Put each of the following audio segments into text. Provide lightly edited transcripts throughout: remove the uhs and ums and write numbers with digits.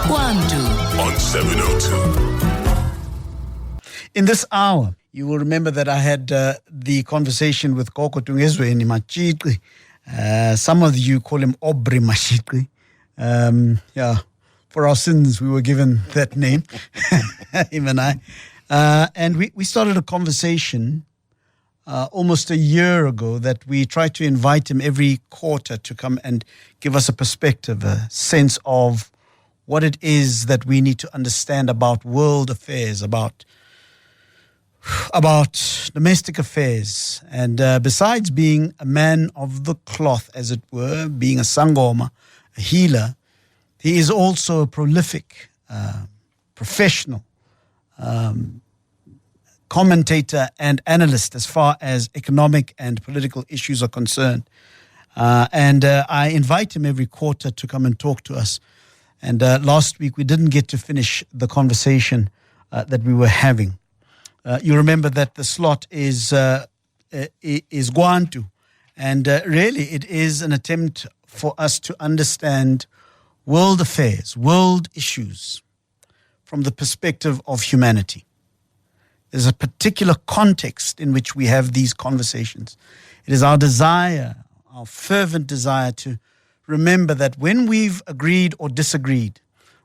KwaNtu on 702. In this hour, you will remember that I had the conversation with Gogo Dungezweni Matshiqi. Some of you call him Aubrey Matshiqi. For our sins, we were given that name, him and I. And we started a conversation almost a year ago that we tried to invite him every quarter to come and give us a perspective, a sense of what it is that we need to understand about world affairs, about domestic affairs. And besides being a man of the cloth, as it were, being a sangoma, a healer, he is also a prolific professional commentator and analyst as far as economic and political issues are concerned. And I invite him every quarter to come and talk to us. And last week we didn't get to finish the conversation that we were having. You remember that the slot is KwaNtu. And really it is an attempt for us to understand world affairs, world issues from the perspective of humanity. There's a particular context in which we have these conversations. It is our desire, our fervent desire to remember that when we've agreed or disagreed,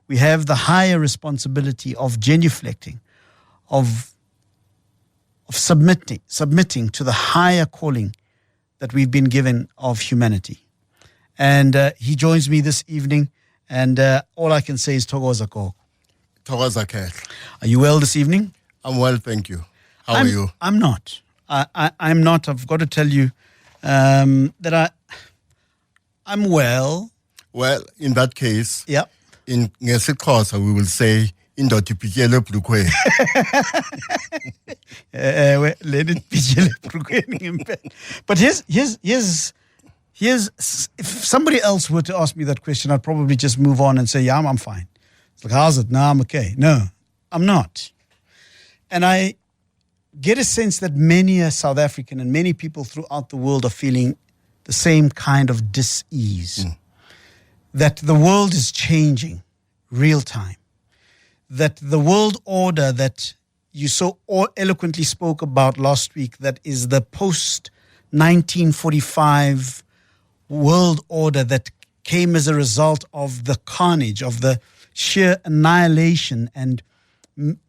we have the higher responsibility of genuflecting, of submitting to the higher calling that we've been given of humanity. And he joins me this evening, and all I can say is Thokoza Gogo. Thokoza Kehle. Are you well this evening? I'm well, thank you. How are you? I'm not. I'm not. I've got to tell you that I'm well. Well, in that case, yeah. In ngesiXhosa we will say indoda ibhityele ebhulukhweni. Let it be ebhulukhweni. But here's if somebody else were to ask me that question, I'd probably just move on and say, yeah, I'm fine. It's like, how's it? No, I'm okay. No, I'm not. And I get a sense that many a South African and many people throughout the world are feeling the same kind of dis-ease. That the world is changing real time. That the world order that you so eloquently spoke about last week, that is the post-1945 world order that came as a result of the carnage, of the sheer annihilation and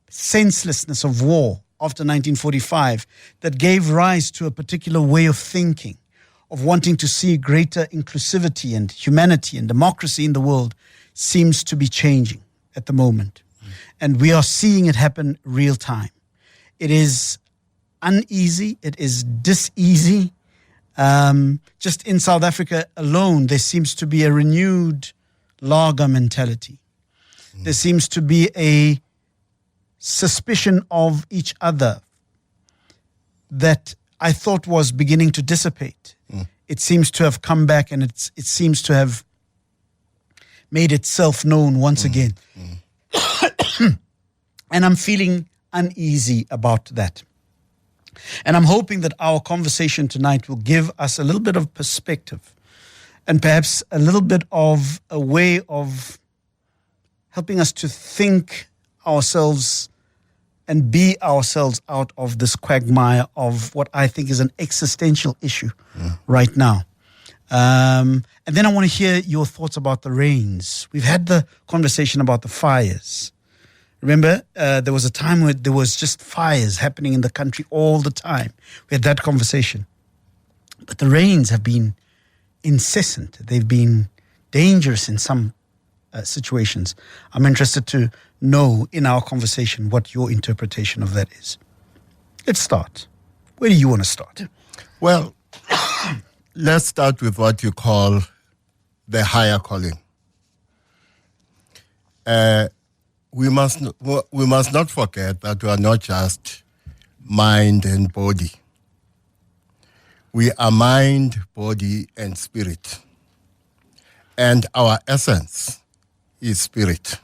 senselessness of war after 1945, that gave rise to a particular way of thinking, of wanting to see greater inclusivity and humanity and democracy in the world, seems to be changing at the moment. And we are seeing it happen real time. It is uneasy. It is dis-easy. Just in South Africa alone, there seems to be a renewed lager mentality. There seems to be a suspicion of each other that I thought was beginning to dissipate. It seems to have come back, and it seems to have made itself known once again. And I'm feeling uneasy about that. And I'm hoping that our conversation tonight will give us a little bit of perspective and perhaps a little bit of a way of helping us to think ourselves and be ourselves out of this quagmire of what I think is an existential issue right now. And then I want to hear your thoughts about the rains. We've had the conversation about the fires. Remember, there was a time where there was just fires happening in the country all the time. We had that conversation. But the rains have been incessant. They've been dangerous in some situations. I'm interested to know in our conversation what your interpretation of that is. Let's start. Where do you want to start? Well, let's start with what you call the higher calling. We must not forget that we are not just mind and body. We are mind, body, and spirit. And our essence is spirit.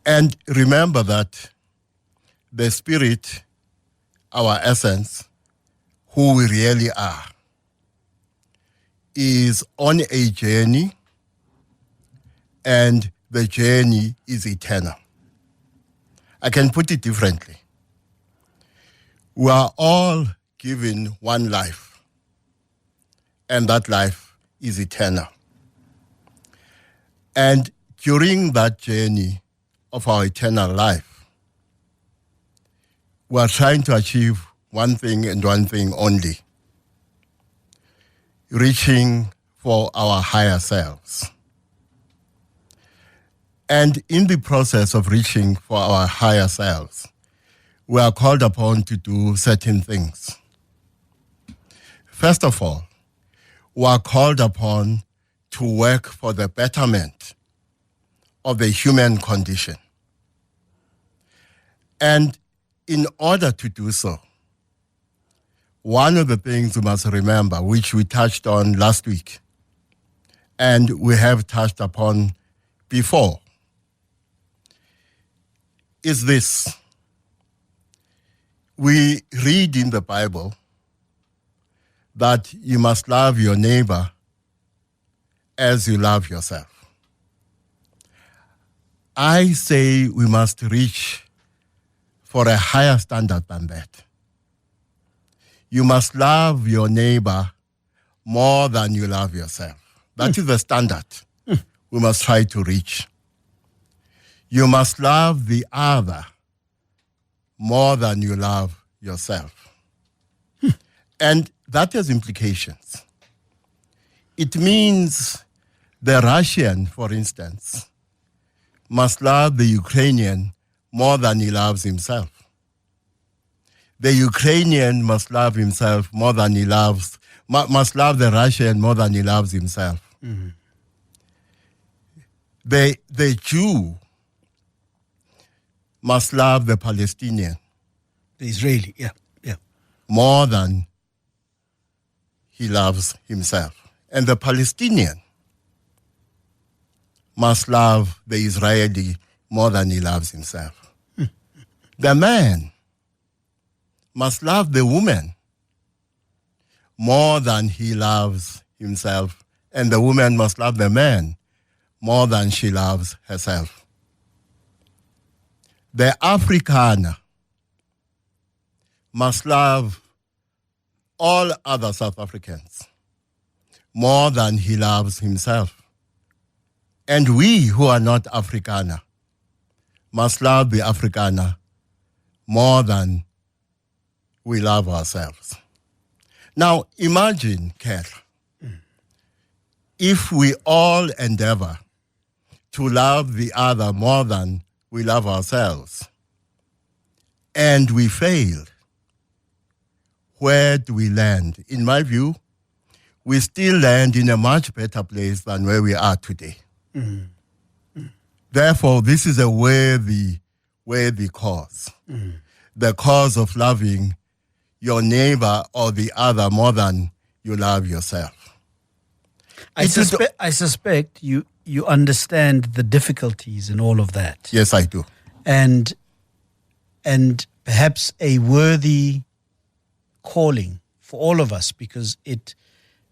And remember that the spirit, our essence, who we really are, is on a journey and the journey is eternal. I can put it differently. We are all given one life, and that life is eternal. And during that journey of our eternal life, we are trying to achieve one thing and one thing only: reaching for our higher selves. And in the process of reaching for our higher selves, we are called upon to do certain things. First of all, we are called upon to work for the betterment of the human condition. And in order to do so, one of the things we must remember, which we touched on last week, and we have touched upon before, is this. We read in the Bible that you must love your neighbor as you love yourself. I say we must reach for a higher standard than that. You must love your neighbor more than you love yourself. That is the standard we must try to reach. You must love the other more than you love yourself. And that has implications. It means the Russian, for instance, must love the Ukrainian more than he loves himself. The Ukrainian must love himself more than he loves, must love the Russian more than he loves himself. Mm-hmm. The Jew must love the Palestinian. The Israeli, yeah. More than he loves himself. And the Palestinian must love the Israeli more than he loves himself. The man must love the woman more than he loves himself. And the woman must love the man more than she loves herself. The Afrikaner must love all other South Africans more than he loves himself. And we who are not Afrikaner must love the Afrikaner more than we love ourselves. Now imagine, Kat, if we all endeavor to love the other more than we love ourselves, and we fail, where do we land? In my view, we still land in a much better place than where we are today. Mm-hmm. Therefore, this is a worthy cause. Mm-hmm. The cause of loving your neighbor or the other more than you love yourself. I suspect you understand the difficulties in all of that. Yes, I do. And perhaps a worthy calling for all of us, because it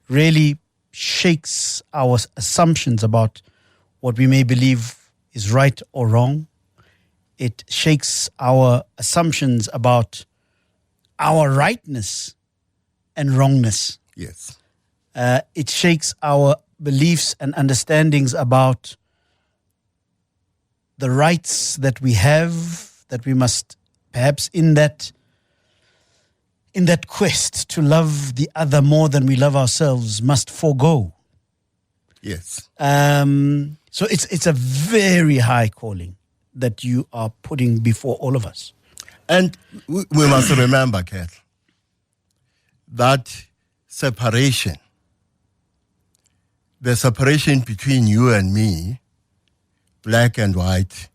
really shakes our assumptions about what we may believe is right or wrong. It shakes our assumptions about our rightness and wrongness. Yes. It shakes our beliefs and understandings about the rights that we have, that we must perhaps in that quest to love the other more than we love ourselves must forego. Yes. So it's a very high calling that you are putting before all of us. And we must remember, Kat, that separation, the separation between you and me, black and white,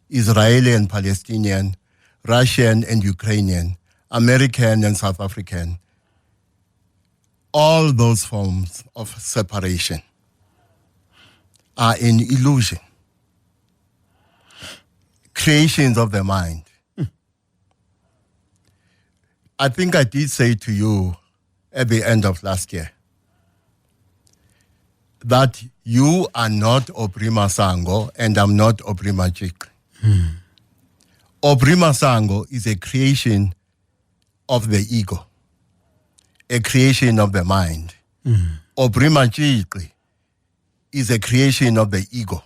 Israeli and Palestinian, Russian and Ukrainian, American and South African, all those forms of separation are an illusion, creations of the mind. I think I did say to you at the end of last year that you are not Aubrey Masango and I'm not Aubrey Matshiqi. Aubrey Masango is a creation of the ego, a creation of the mind. Aubrey Matshiqi is a creation of the ego,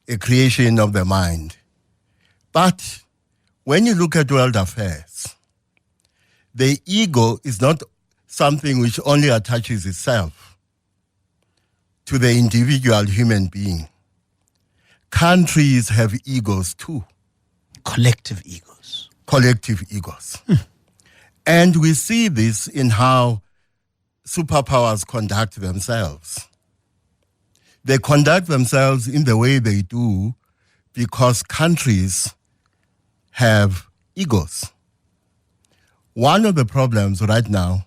a creation of the mind. But when you look at world affairs, the ego is not something which only attaches itself to the individual human being. Countries have egos too. Collective egos. Collective egos. And we see this in how superpowers conduct themselves. They conduct themselves in the way they do because countries have egos. One of the problems right now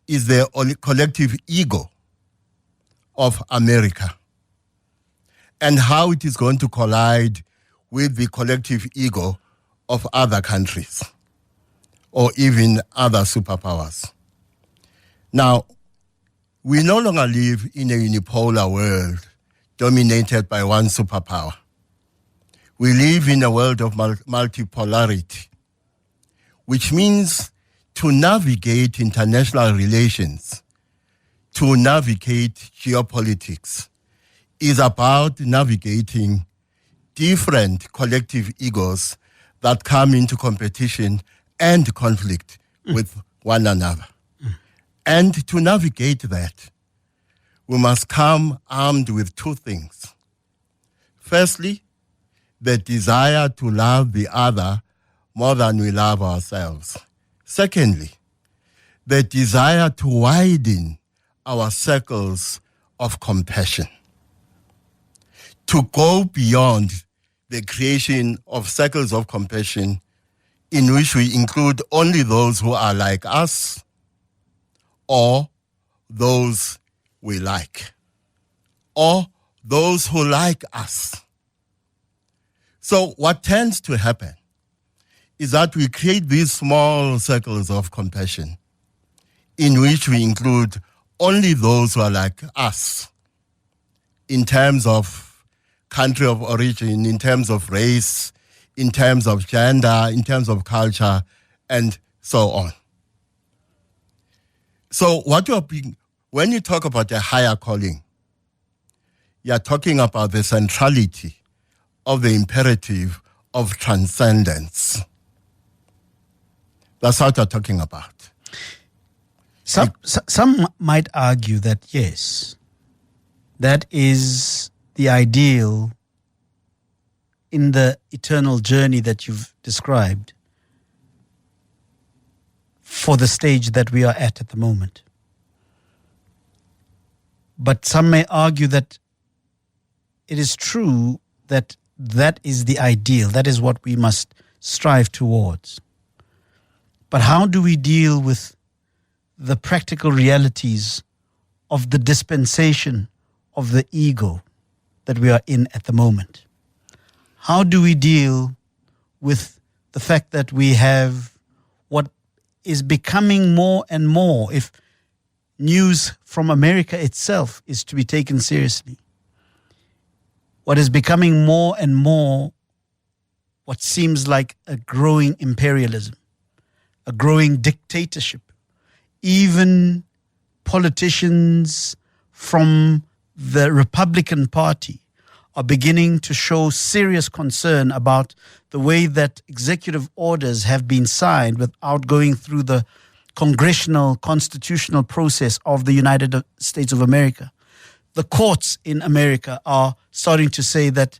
is the collective ego of America and how it is going to collide with the collective ego of other countries or even other superpowers. Now, we no longer live in a unipolar world dominated by one superpower. We live in a world of multipolarity, which means to navigate international relations, to navigate geopolitics, is about navigating different collective egos that come into competition and conflict with one another. And to navigate that, we must come armed with two things. Firstly, the desire to love the other more than we love ourselves. Secondly, the desire to widen our circles of compassion, to go beyond the creation of circles of compassion in which we include only those who are like us or those we like, or those who like us. So what tends to happen is that we create these small circles of compassion in which we include only those who are like us in terms of country of origin, in terms of race, in terms of gender, in terms of culture, and so on. So when you talk about a higher calling, you're talking about the centrality of the imperative of transcendence. That's what you're talking about. Some might argue that, yes, that is the ideal in the eternal journey that you've described for the stage that we are at the moment. But some may argue that it is true that that is the ideal, that is what we must strive towards. But how do we deal with the practical realities of the dispensation of the ego that we are in at the moment? How do we deal with the fact that we have what is becoming more and more, if news from America itself is to be taken seriously, what is becoming more and more what seems like a growing imperialism, a growing dictatorship? Even politicians from the Republican Party are beginning to show serious concern about the way that executive orders have been signed without going through the congressional constitutional process of the United States of America. The courts in America are starting to say that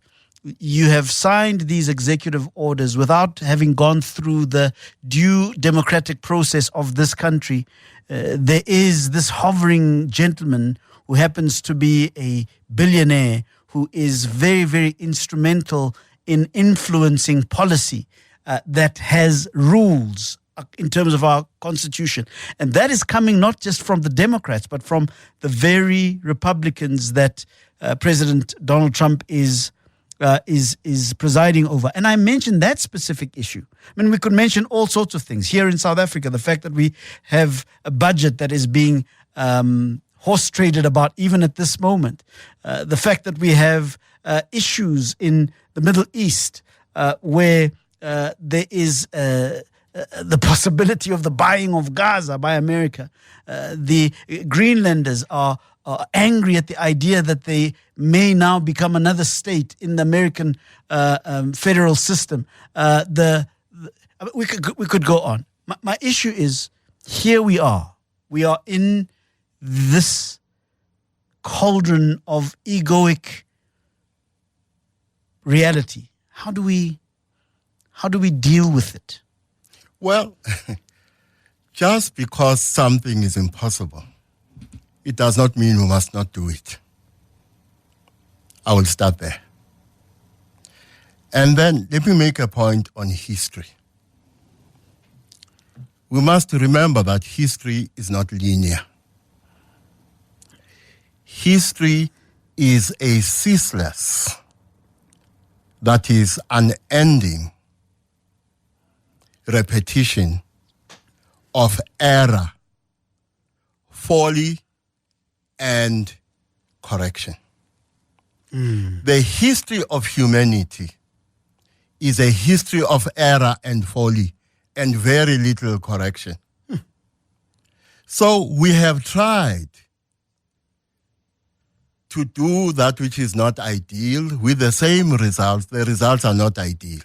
you have signed these executive orders without having gone through the due democratic process of this country. There is this hovering gentleman who happens to be a billionaire who is very, very instrumental in influencing policy that has rules in terms of our constitution. And that is coming not just from the Democrats, but from the very Republicans that President Donald Trump is presiding over. And I mentioned that specific issue. I mean, we could mention all sorts of things. Here in South Africa, the fact that we have a budget that is being horse-traded about even at this moment. The fact that we have issues in the Middle East where there is the possibility of the buying of Gaza by America. The Greenlanders are angry at the idea that they may now become another state in the American federal system. We could go on. My issue is, here we are. We are in this cauldron of egoic reality. How do we deal with it? Well, just because something is impossible, it does not mean we must not do it. I will start there. And then let me make a point on history. We must remember that history is not linear. History is a ceaseless, that is unending repetition of error, folly, and correction. The history of humanity is a history of error and folly and very little correction. So we have tried to do that which is not ideal with the same results. The results are not ideal.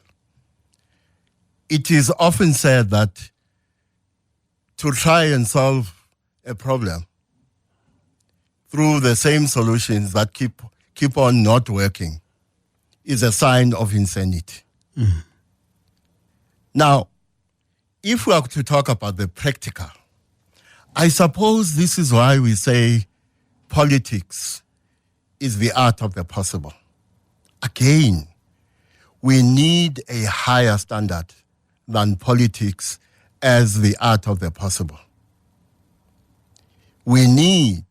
It is often said that to try and solve a problem through the same solutions that keep on not working is a sign of insanity. Now, if we are to talk about the practical, I suppose this is why we say politics is the art of the possible. Again, we need a higher standard than politics as the art of the possible. We need,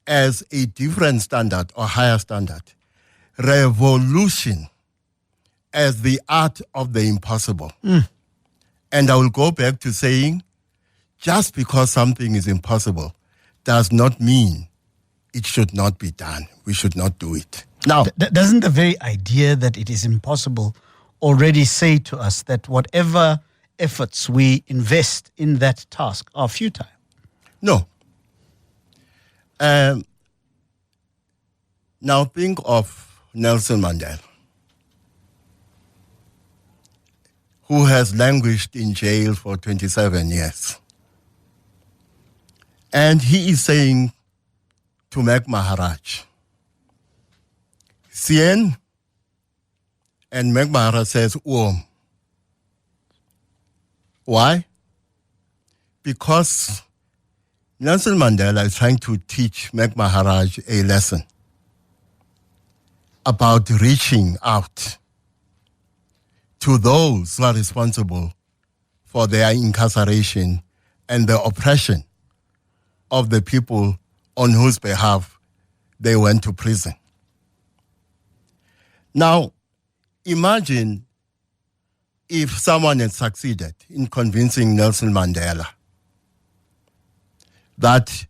as a different standard or higher standard, revolution as the art of the impossible. And I will go back to saying, just because something is impossible does not mean it should not be done. We should not do it. Now, doesn't the very idea that it is impossible already say to us that whatever efforts we invest in that task are futile? No. Now think of Nelson Mandela, who has languished in jail for 27 years. And he is saying to Mac Maharaj, Sien, and Mac Maharaj says, Why? Because Nelson Mandela is trying to teach Mac Maharaj a lesson about reaching out to those who are responsible for their incarceration and the oppression of the people on whose behalf they went to prison. Now, imagine if someone had succeeded in convincing Nelson Mandela that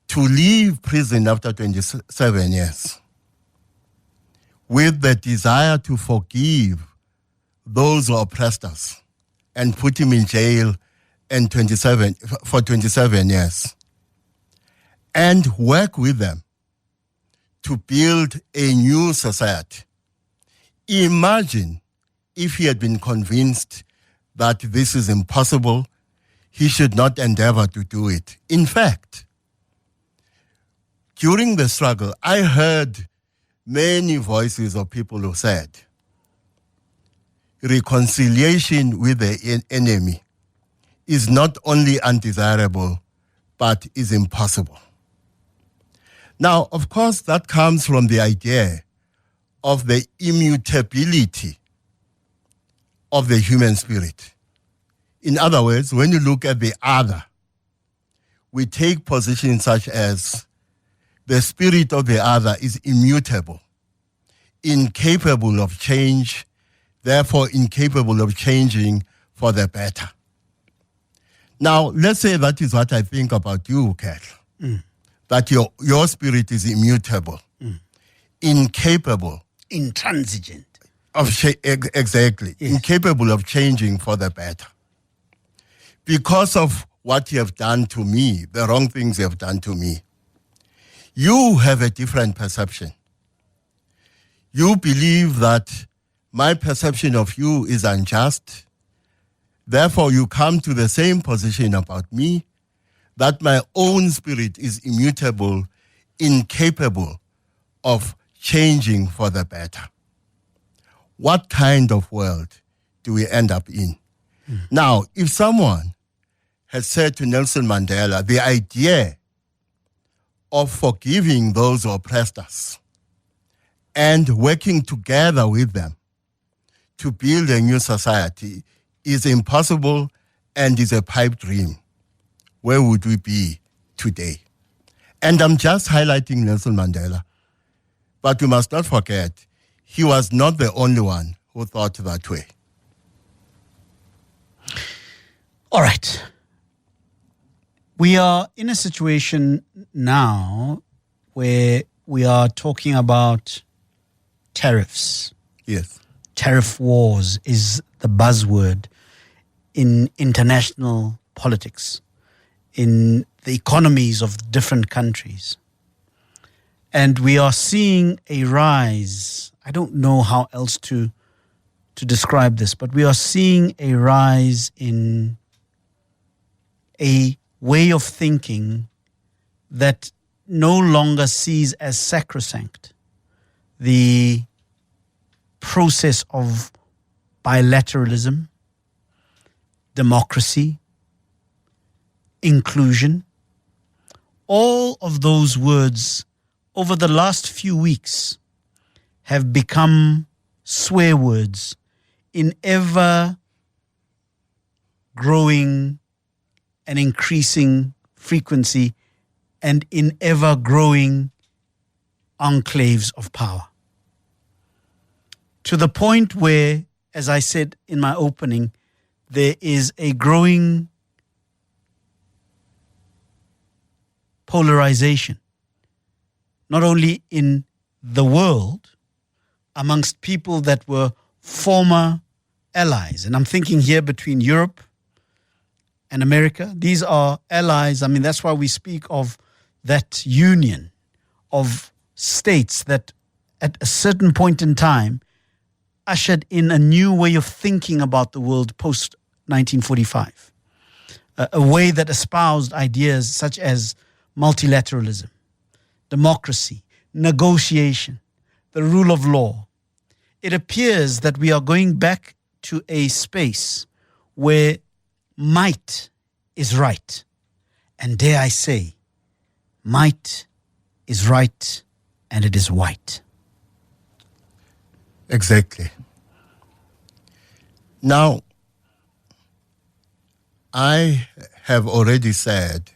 to leave prison after 27 years with the desire to forgive those who oppressed us and put him in jail for 27 years and work with them to build a new society. Imagine if he had been convinced that this is impossible, he should not endeavor to do it. In fact, during the struggle, I heard many voices of people who said, reconciliation with the enemy is not only undesirable, but is impossible. Now, of course, that comes from the idea of the immutability of the human spirit. In other words, when you look at the other, we take positions such as the spirit of the other is immutable, incapable of change, therefore incapable of changing for the better. Now, let's say that is what I think about you, Kath. That your spirit is immutable, incapable, Intransigent. exactly, Yes. incapable of changing for the better. Because of what you have done to me, the wrong things you have done to me, you have a different perception. You believe that my perception of you is unjust. Therefore, you come to the same position about me, that my own spirit is immutable, incapable of changing for the better. What kind of world do we end up in? Now, if someone has said to Nelson Mandela, the idea of forgiving those who oppressed us and working together with them to build a new society is impossible and is a pipe dream, where would we be today? And I'm just highlighting Nelson Mandela. But we must not forget, he was not the only one who thought that way. All right. We are in a situation now where we are talking about tariffs. Yes. Tariff wars is the buzzword in international politics, in the economies of different countries. And we are seeing a rise. I don't know how else to describe this, but we are seeing a rise in a way of thinking that no longer sees as sacrosanct the process of bilateralism, democracy, inclusion. All of those words over the last few weeks have become swear words in ever growing and increasing frequency and in ever growing enclaves of power. To the point where, as I said in my opening, there is a growing polarization, not only in the world, amongst people that were former allies. And I'm thinking here between Europe and America. These are allies. I mean, that's why we speak of that union of states that at a certain point in time ushered in a new way of thinking about the world post-1945. A way that espoused ideas such as multilateralism, democracy, negotiation, the rule of law. It appears that we are going back to a space where might is right. And dare I say, might is right and it is white. Exactly. Now, I have already said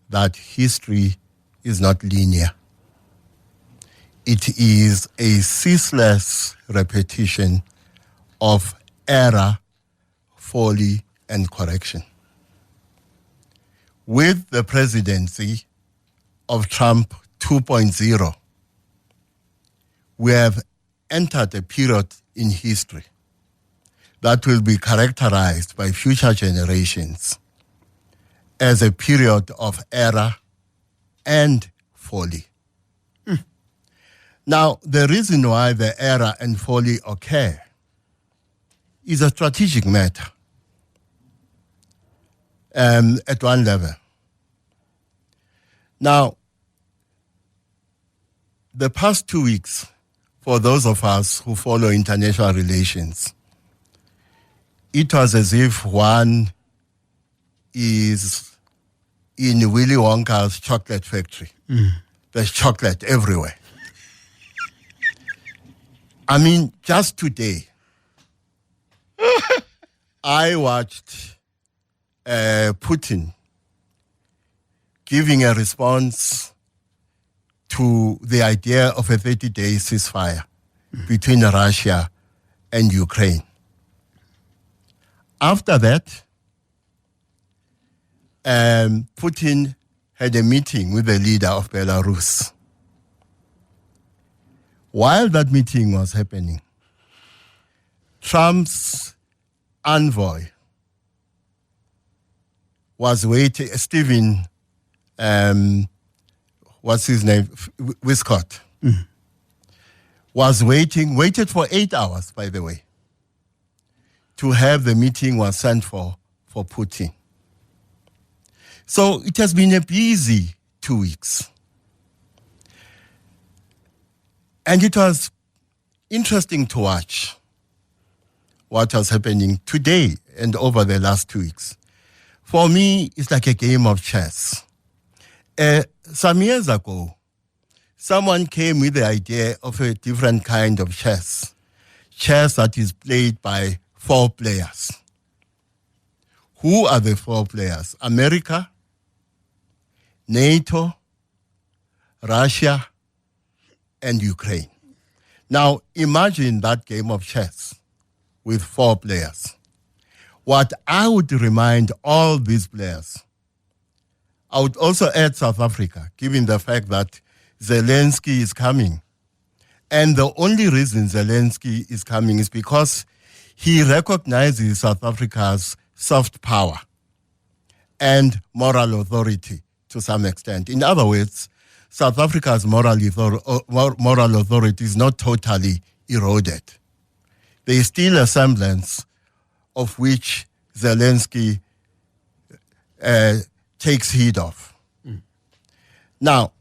that history is not linear. It is a ceaseless repetition of error, folly, and correction. With the presidency of Trump 2.0, we have entered a period in history that will be characterized by future generations as a period of error and folly. Now, the reason why the error and folly occur is a strategic matter at one level. Now, the past 2 weeks, for those of us who follow international relations, it was as if one is in Willy Wonka's chocolate factory. There's chocolate everywhere. I mean, just today, I watched Putin giving a response to the idea of a 30-day ceasefire between Russia and Ukraine. After that, Putin had a meeting with the leader of Belarus. While that meeting was happening, Trump's envoy was waiting, Stephen, what's his name, Wiscott, was waited for 8 hours, by the way, to have the meeting was sent for Putin. So it has been a busy 2 weeks. And it was interesting to watch what was happening today and over the last 2 weeks. For me, it's like a game of chess. Some years ago, someone came with the idea of a different kind of chess. Chess that is played by 4 players. Who are the 4 players? America, NATO, Russia, and Ukraine. Now, imagine that game of chess with 4 players. What I would remind all these players, I would also add South Africa, given the fact that Zelensky is coming. And the only reason Zelensky is coming is because he recognizes South Africa's soft power and moral authority to some extent. In other words, South Africa's moral authority is not totally eroded. There is still a semblance of which Zelensky takes heed of. Now,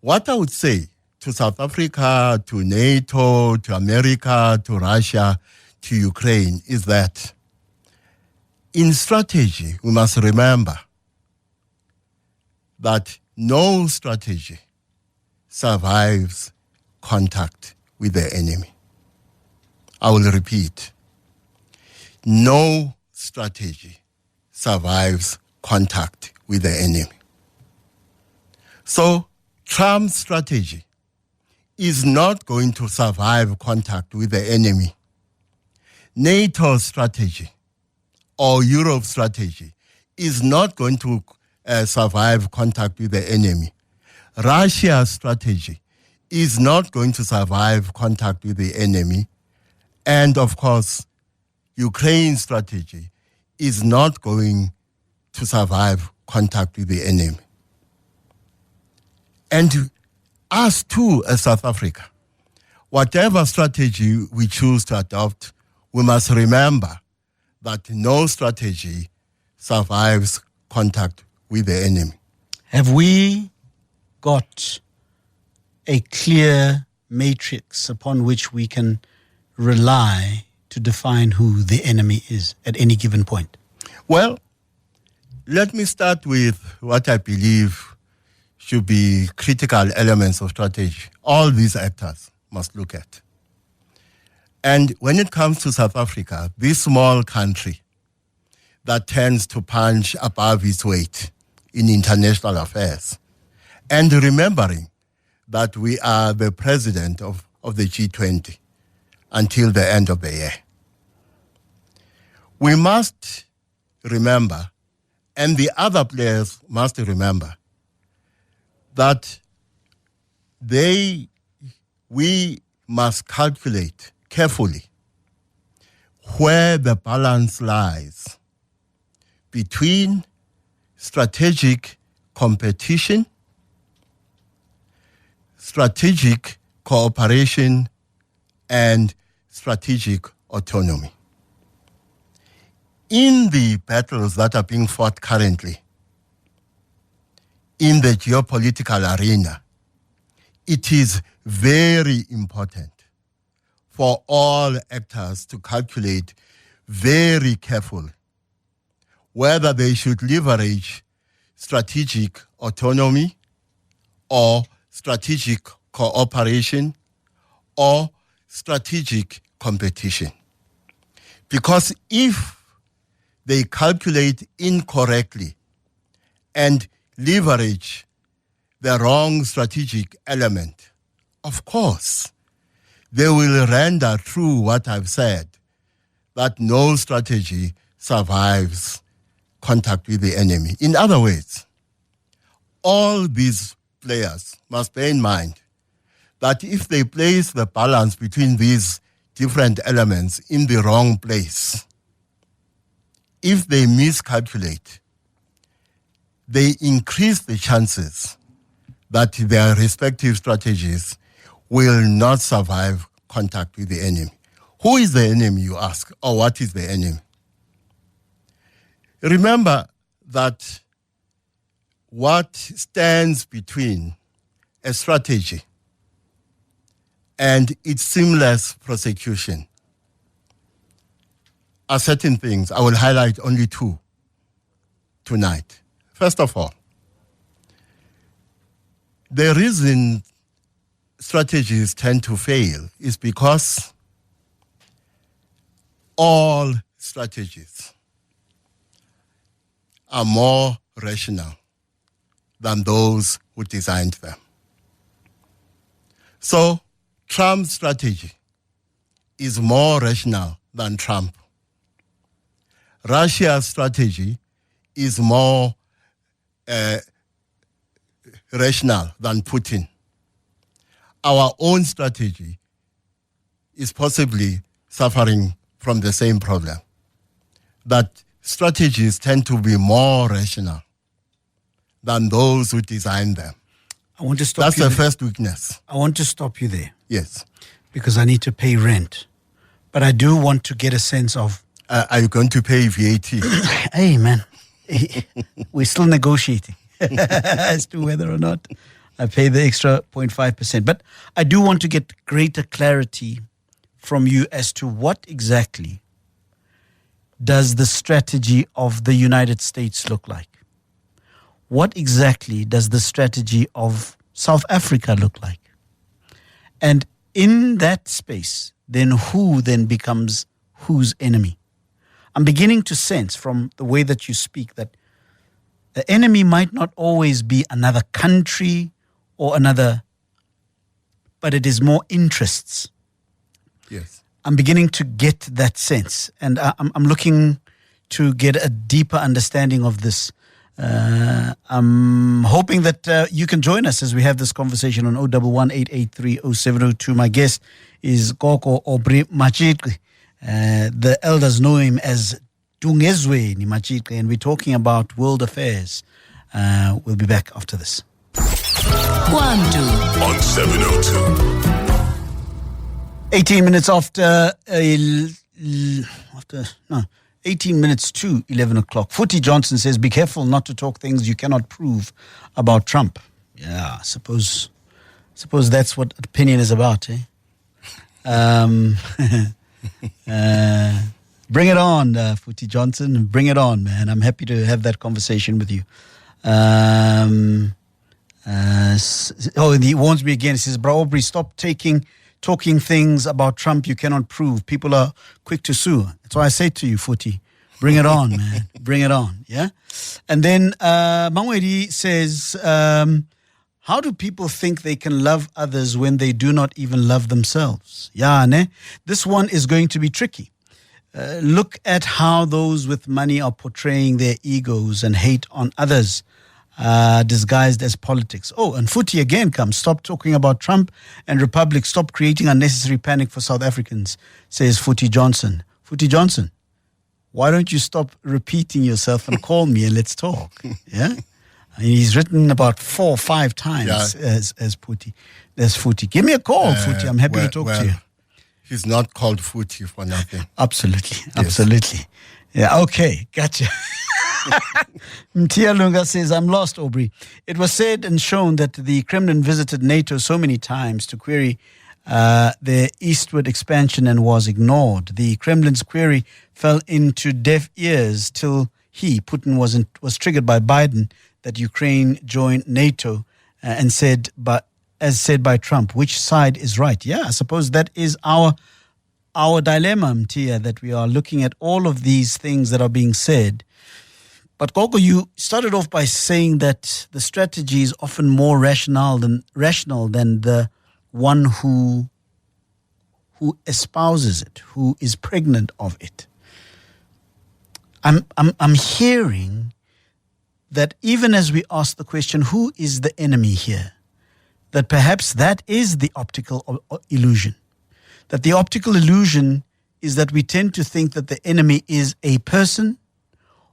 what I would say to South Africa, to NATO, to America, to Russia, to Ukraine is that in strategy, we must remember that no strategy survives contact with the enemy. I will repeat. No strategy survives contact with the enemy. So Trump's strategy is not going to survive contact with the enemy. NATO's strategy or Europe's strategy is not going to survive contact with the enemy. Russia's strategy is not going to survive contact with the enemy. And of course, Ukraine's strategy is not going to survive contact with the enemy. And us too, as South Africa, whatever strategy we choose to adopt, we must remember that no strategy survives contact with the enemy. Have we got a clear matrix upon which we can rely to define who the enemy is at any given point? Well, let me start with what I believe should be critical elements of strategy. All these actors must look at. And when it comes to South Africa, this small country that tends to punch above its weight in international affairs, and remembering that we are the president of the G20 until the end of the year. We must remember, and the other players must remember, that we must calculate carefully where the balance lies between strategic competition, strategic cooperation, and strategic autonomy. In the battles that are being fought currently in the geopolitical arena, it is very important for all actors to calculate very carefully whether they should leverage strategic autonomy or strategic cooperation or strategic competition. Because if they calculate incorrectly and leverage the wrong strategic element, of course, they will render true what I've said, that no strategy survives contact with the enemy. In other words, all these players must bear in mind that if they place the balance between these different elements in the wrong place, if they miscalculate, they increase the chances that their respective strategies will not survive contact with the enemy. Who is the enemy, you ask, or what is the enemy? Remember that what stands between a strategy and its seamless prosecution are certain things. I will highlight only two tonight. First of all, the reason strategies tend to fail is because all strategies are more rational than those who designed them. So Trump's strategy is more rational than Trump. Russia's strategy is more rational than Putin. Our own strategy is possibly suffering from the same problem, that strategies tend to be more rational than those who design them. I want to stop That's you the there. first weakness. I want to stop you there Yes. because I need to pay rent. But I do want to get a sense of, Are you going to pay VAT? hey, man, we're still negotiating as to whether or not I pay the extra 0.5%. But I do want to get greater clarity from you as to what exactly does the strategy of the United States look like? What exactly does the strategy of South Africa look like? And in that space, then who then becomes whose enemy? I'm beginning to sense from the way that you speak that the enemy might not always be another country or another, but it is more interests. Yes. I'm beginning to get that sense, and I'm looking to get a deeper understanding of this. I'm hoping that you can join us as we have this conversation on 011-883-0702. My guest is Gogo Aubrey Matshiqi. The elders know him as Dungezweni Matshiqi, and we're talking about world affairs. We'll be back after this. KwaNtu on 702. 18 minutes after 18 minutes to 11 o'clock. Footy Johnson says, be careful not to talk things you cannot prove about Trump. Yeah, suppose that's what opinion is about, eh? Bring it on, Footy Johnson. Bring it on, man. I'm happy to have that conversation with you. And he warns me again. He says, Bro Aubrey, stop talking things about Trump you cannot prove. People are quick to sue. That's why I say to you, Footy, bring it on, man. Bring it on, yeah? And then Mangwedi says, how do people think they can love others when they do not even love themselves? Yeah, ne? This one is going to be tricky. Look at how those with money are portraying their egos and hate on others, disguised as politics. Oh, and Footy again comes. Stop talking about Trump and Republic. Stop creating unnecessary panic for South Africans, says Footy Johnson. Footy Johnson, why don't you stop repeating yourself and call me and let's talk? Yeah? I mean, he's written about 4 or 5 times as Footy. There's Footy. Give me a call, Footy. I'm happy to talk to you. He's not called Footy for nothing. Absolutely. Absolutely. Yeah, okay. Gotcha. Mtia Lunga says, I'm lost, Aubrey. It was said and shown that the Kremlin visited NATO so many times to query their eastward expansion and was ignored. The Kremlin's query fell into deaf ears till Putin, was triggered by Biden that Ukraine join NATO and said, but as said by Trump, which side is right? Yeah, I suppose that is our dilemma, Mtia, that we are looking at all of these things that are being said. But Gogo, you started off by saying that the strategy is often more rational than the one who espouses it, who is pregnant of it. I'm hearing that even as we ask the question, who is the enemy here? That perhaps that is the optical illusion. That the optical illusion is that we tend to think that the enemy is a person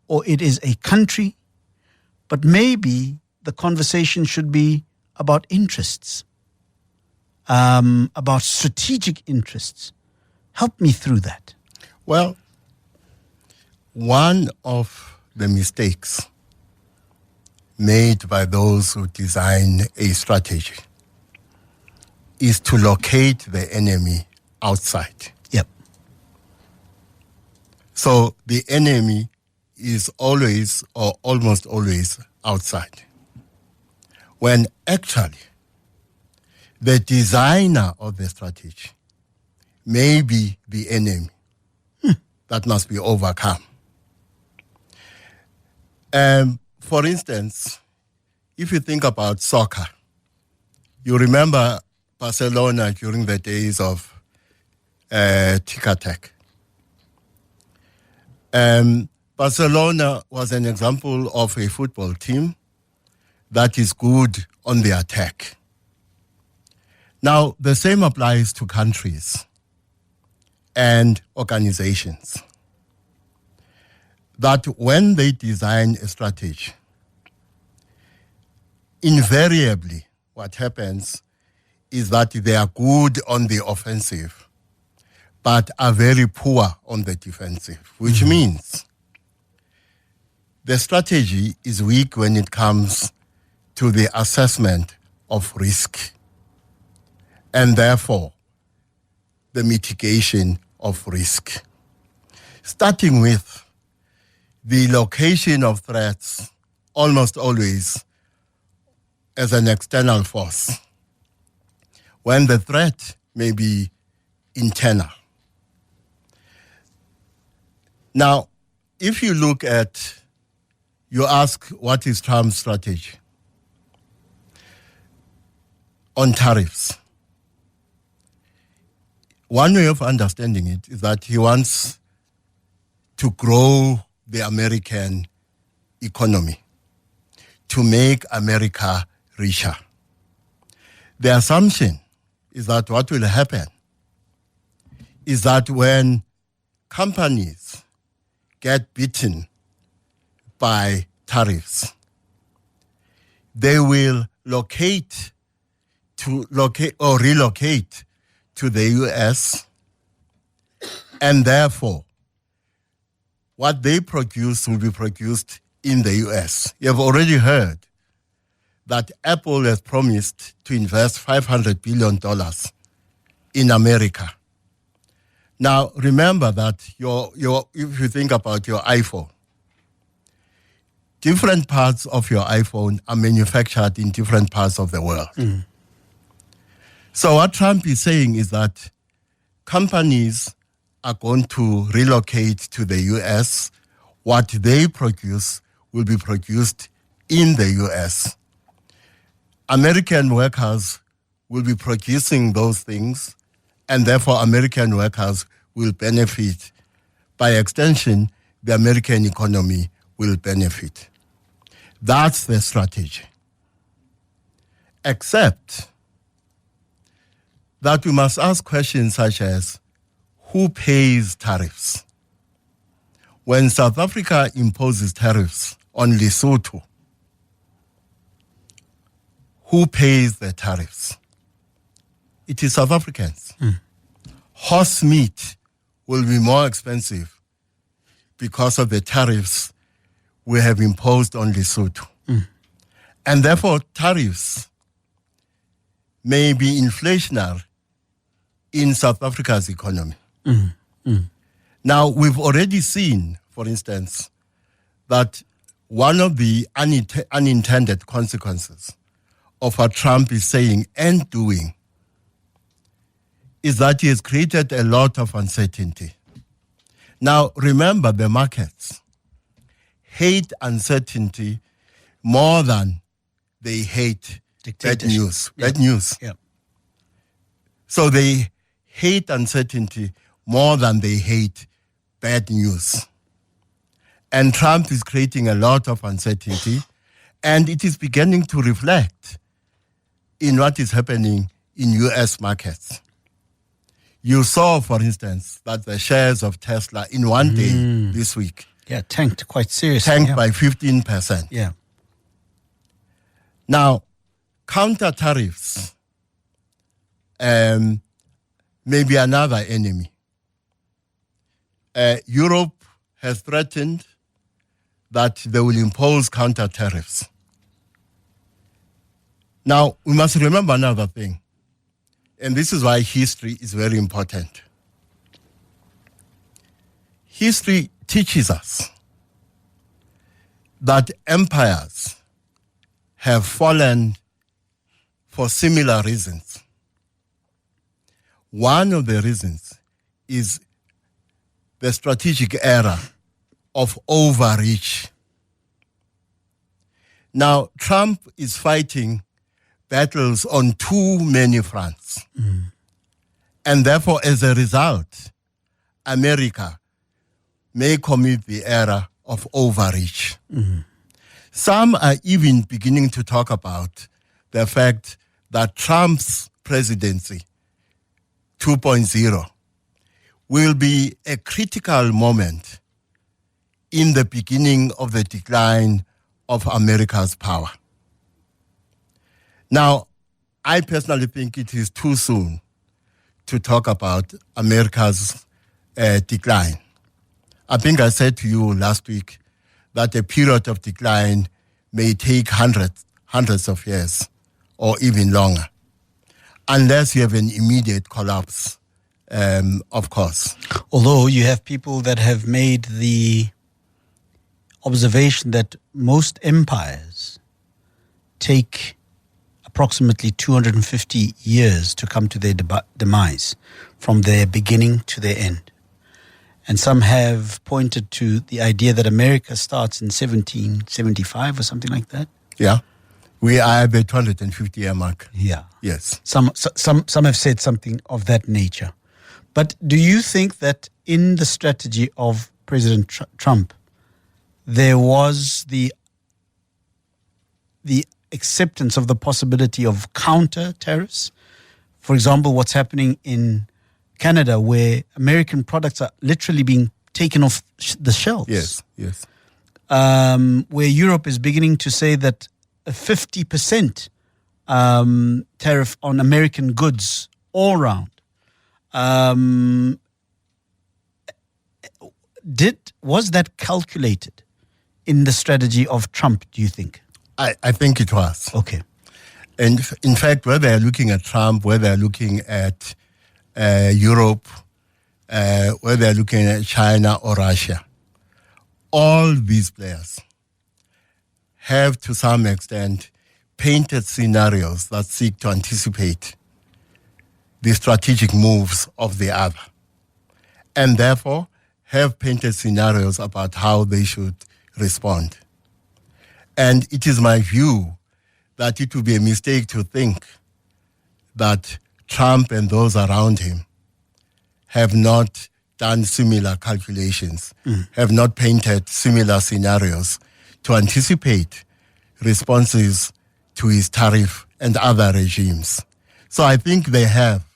or it is a country, but maybe the conversation should be about interests, about strategic interests. Help me through that. Well, one of the mistakes made by those who design a strategy is to locate the enemy outside. Yep. So the enemy is always or almost always outside. When actually the designer of the strategy may be the enemy that must be overcome. For instance, if you think about soccer, you remember Barcelona during the days of tic-tac. Barcelona was an example of a football team that is good on the attack. Now, the same applies to countries and organizations. That when they design a strategy, invariably what happens is that they are good on the offensive, but are very poor on the defensive, which means the strategy is weak when it comes to the assessment of risk and therefore the mitigation of risk. Starting with the location of threats almost always as an external force, when the threat may be internal. Now, if you look at, you ask what is Trump's strategy on tariffs. One way of understanding it is that he wants to grow the American economy, to make America richer. The assumption is that what will happen is that when companies get beaten by tariffs, they will relocate to the US, and therefore what they produce will be produced in the US. You have already heard that Apple has promised to invest $500 billion in America. Now, remember that if you think about your iPhone, different parts of your iPhone are manufactured in different parts of the world. So what Trump is saying is that companies are going to relocate to the US. What they produce will be produced in the US. American workers will be producing those things, and therefore American workers will benefit. By extension, the American economy will benefit. That's the strategy. Except that we must ask questions such as, who pays tariffs? When South Africa imposes tariffs on Lesotho, who pays the tariffs? It is South Africans. Horse meat will be more expensive because of the tariffs we have imposed on Lesotho. And therefore, tariffs may be inflationary in South Africa's economy. Now, we've already seen, for instance, that one of the unintended consequences of what Trump is saying and doing is that he has created a lot of uncertainty. Now, remember, the markets hate uncertainty more than they hate bad news. Yep. Bad news. Yep. So they hate uncertainty more than they hate bad news. And Trump is creating a lot of uncertainty, and it is beginning to reflect in what is happening in U.S. markets. You saw, for instance, that the shares of Tesla in one day this week tanked quite seriously. Tanked by 15%. Yeah. Now, counter tariffs may be another enemy. Europe has threatened that they will impose counter tariffs. Now, we must remember another thing, and this is why history is very important. History teaches us that empires have fallen for similar reasons. One of the reasons is the strategic error of overreach. Now, Trump is fighting battles on too many fronts. And therefore, as a result, America may commit the error of overreach. Some are even beginning to talk about the fact that Trump's presidency 2.0 will be a critical moment in the beginning of the decline of America's power. Now, I personally think it is too soon to talk about America's decline. I think I said to you last week that a period of decline may take hundreds of years or even longer, unless you have an immediate collapse, of course. Although you have people that have made the observation that most empires take approximately 250 years to come to their demise, from their beginning to their end. And some have pointed to the idea that America starts in 1775 or something like that. Yeah. We are at the 250-year mark. Yeah. Yes. Some have said something of that nature. But do you think that in the strategy of President Trump, there was the acceptance of the possibility of counter tariffs? For example, what's happening in Canada, where American products are literally being taken off the shelves. Yes. Where Europe is beginning to say that a 50% tariff on American goods all round. Was that calculated in the strategy of Trump, do you think? I think it was. Okay. And in fact, whether they're looking at Trump, whether they're looking at Europe, whether they're looking at China or Russia, all these players have to some extent painted scenarios that seek to anticipate the strategic moves of the other, and therefore have painted scenarios about how they should respond. And it is my view that it would be a mistake to think that Trump and those around him have not done similar calculations, have not painted similar scenarios to anticipate responses to his tariff and other regimes. So I think they have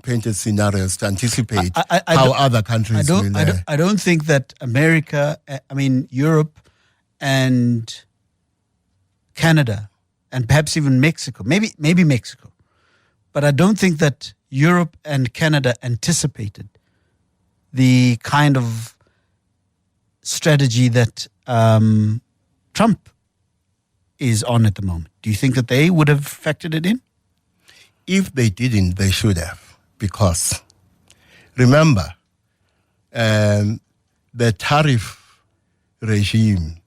painted scenarios to anticipate how other countries will. I don't think that America, Europe and Canada and perhaps even Mexico, maybe Mexico, but I don't think that Europe and Canada anticipated the kind of strategy that Trump is on at the moment. Do you think that they would have factored it in? If they didn't, they should have, because remember, the tariff regime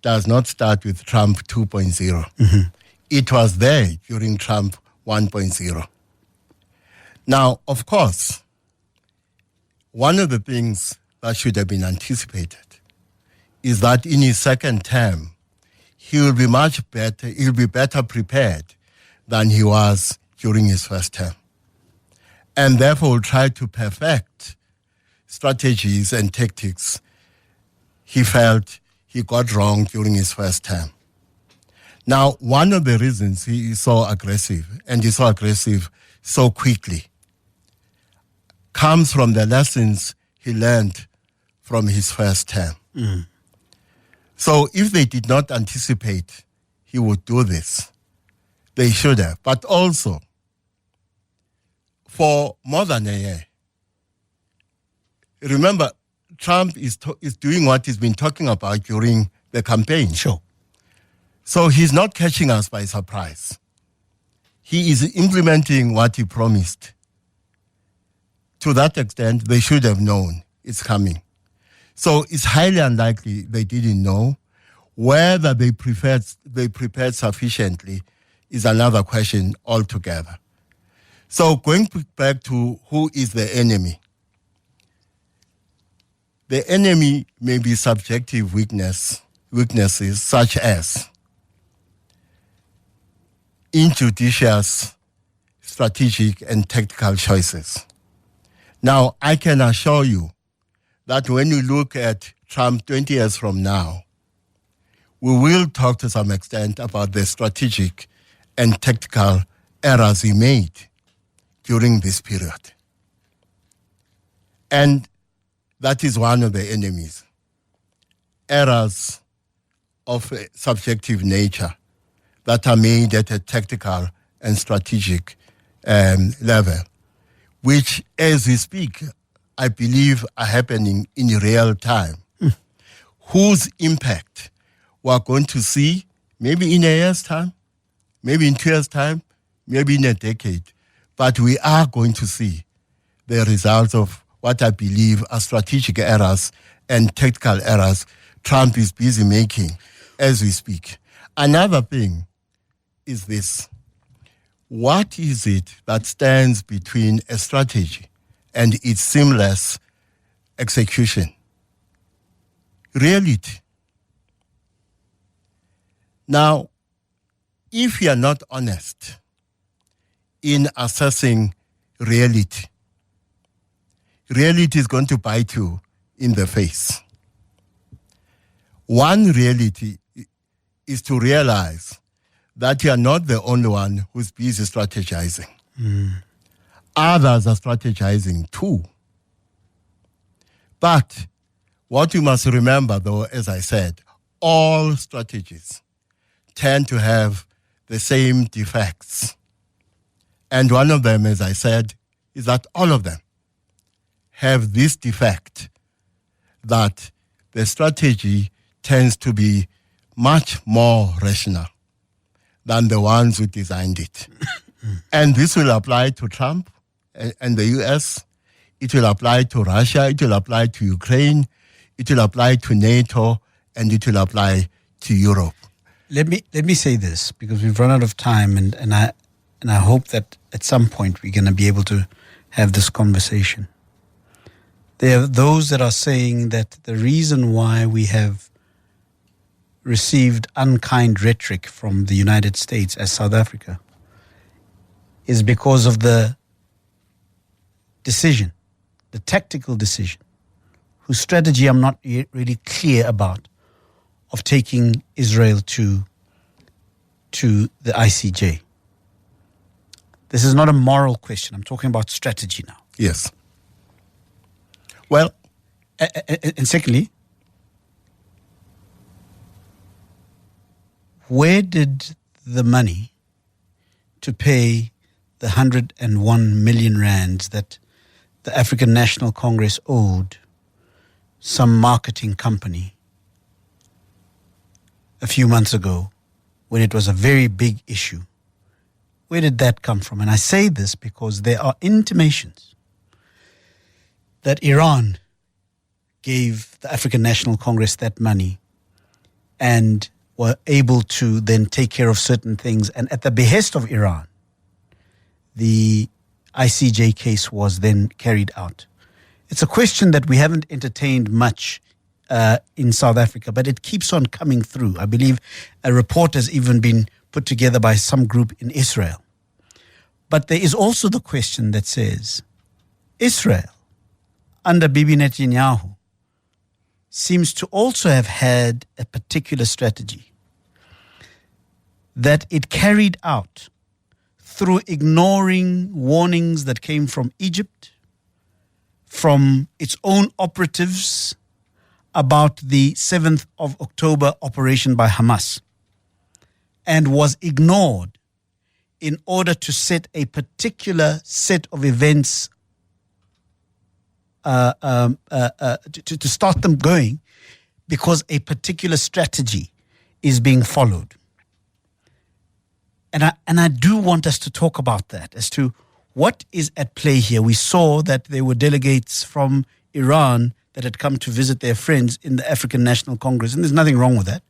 does not start with Trump 2.0. It was there during Trump 1.0. Now, of course, one of the things that should have been anticipated is that in his second term, he will be much better, he'll be better prepared than he was during his first term. And therefore will try to perfect strategies and tactics he felt he got wrong during his first term. Now, one of the reasons he is so aggressive, and he's so aggressive so quickly, comes from the lessons he learned from his first term. So if they did not anticipate he would do this, they should have. But also, for more than a year, remember, Trump is doing what he's been talking about during the campaign. Sure. So he's not catching us by surprise. He is implementing what he promised. To that extent, they should have known it's coming. So it's highly unlikely they didn't know. Whether they prepared sufficiently is another question altogether. So going back to who is the enemy. The enemy may be subjective weaknesses such as injudicious strategic and tactical choices. Now, I can assure you that when you look at Trump 20 years from now, we will talk to some extent about the strategic and tactical errors he made during this period. And that is one of the enemies. Errors of a subjective nature that are made at a tactical and strategic level, which, as we speak, I believe are happening in real time, whose impact we're going to see maybe in a year's time, maybe in 2 years' time, maybe in a decade. But we are going to see the results of what I believe are strategic errors and tactical errors Trump is busy making as we speak. Another thing is this. What is it that stands between a strategy and its seamless execution? Reality. Now, if you are not honest in assessing reality, reality is going to bite you in the face. One reality is to realize that you are not the only one who's busy strategizing. Others are strategizing too. But what you must remember, though, as I said, all strategies tend to have the same defects. And one of them, as I said, is that all of them have this defect that the strategy tends to be much more rational than the ones who designed it. And this will apply to Trump and the US. It will apply to Russia. It will apply to Ukraine. It will apply to NATO. And it will apply to Europe. Let me say this, because we've run out of time, and I hope that at some point we're going to be able to have this conversation. There are those that are saying that the reason why we have received unkind rhetoric from the United States as South Africa is because of the decision, the tactical decision, whose strategy I'm not really clear about, of taking Israel to the ICJ. This is not a moral question. I'm talking about strategy now. Yes. Well, and secondly, where did the money to pay the 101 million rands that the African National Congress owed some marketing company a few months ago when it was a very big issue, where did that come from? And I say this because there are intimations that Iran gave the African National Congress that money and were able to then take care of certain things. And at the behest of Iran, the ICJ case was then carried out. It's a question that we haven't entertained much in South Africa, but it keeps on coming through. I believe a report has even been put together by some group in Israel. But there is also the question that says, Israel, under Bibi Netanyahu, seems to also have had a particular strategy that it carried out through ignoring warnings that came from Egypt, from its own operatives about the 7th of October operation by Hamas, and was ignored in order to set a particular set of events to start them going, because a particular strategy is being followed. And I do want us to talk about that as to what is at play here. We saw that there were delegates from Iran that had come to visit their friends in the African National Congress, and there's nothing wrong with that.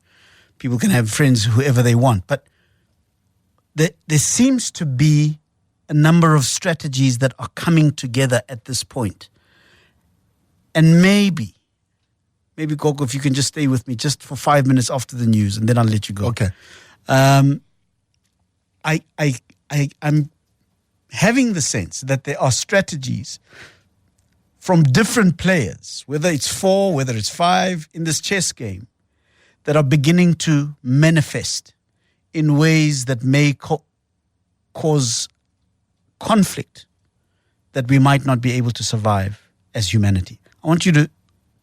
People can have friends whoever they want, but there seems to be a number of strategies that are coming together at this point. And maybe Gogo, if you can just stay with me just for 5 minutes after the news, and then I'll let you go. Okay. I'm having the sense that there are strategies from different players, whether it's 4, whether it's 5, in this chess game, that are beginning to manifest in ways that may cause conflict that we might not be able to survive as humanity. I want you to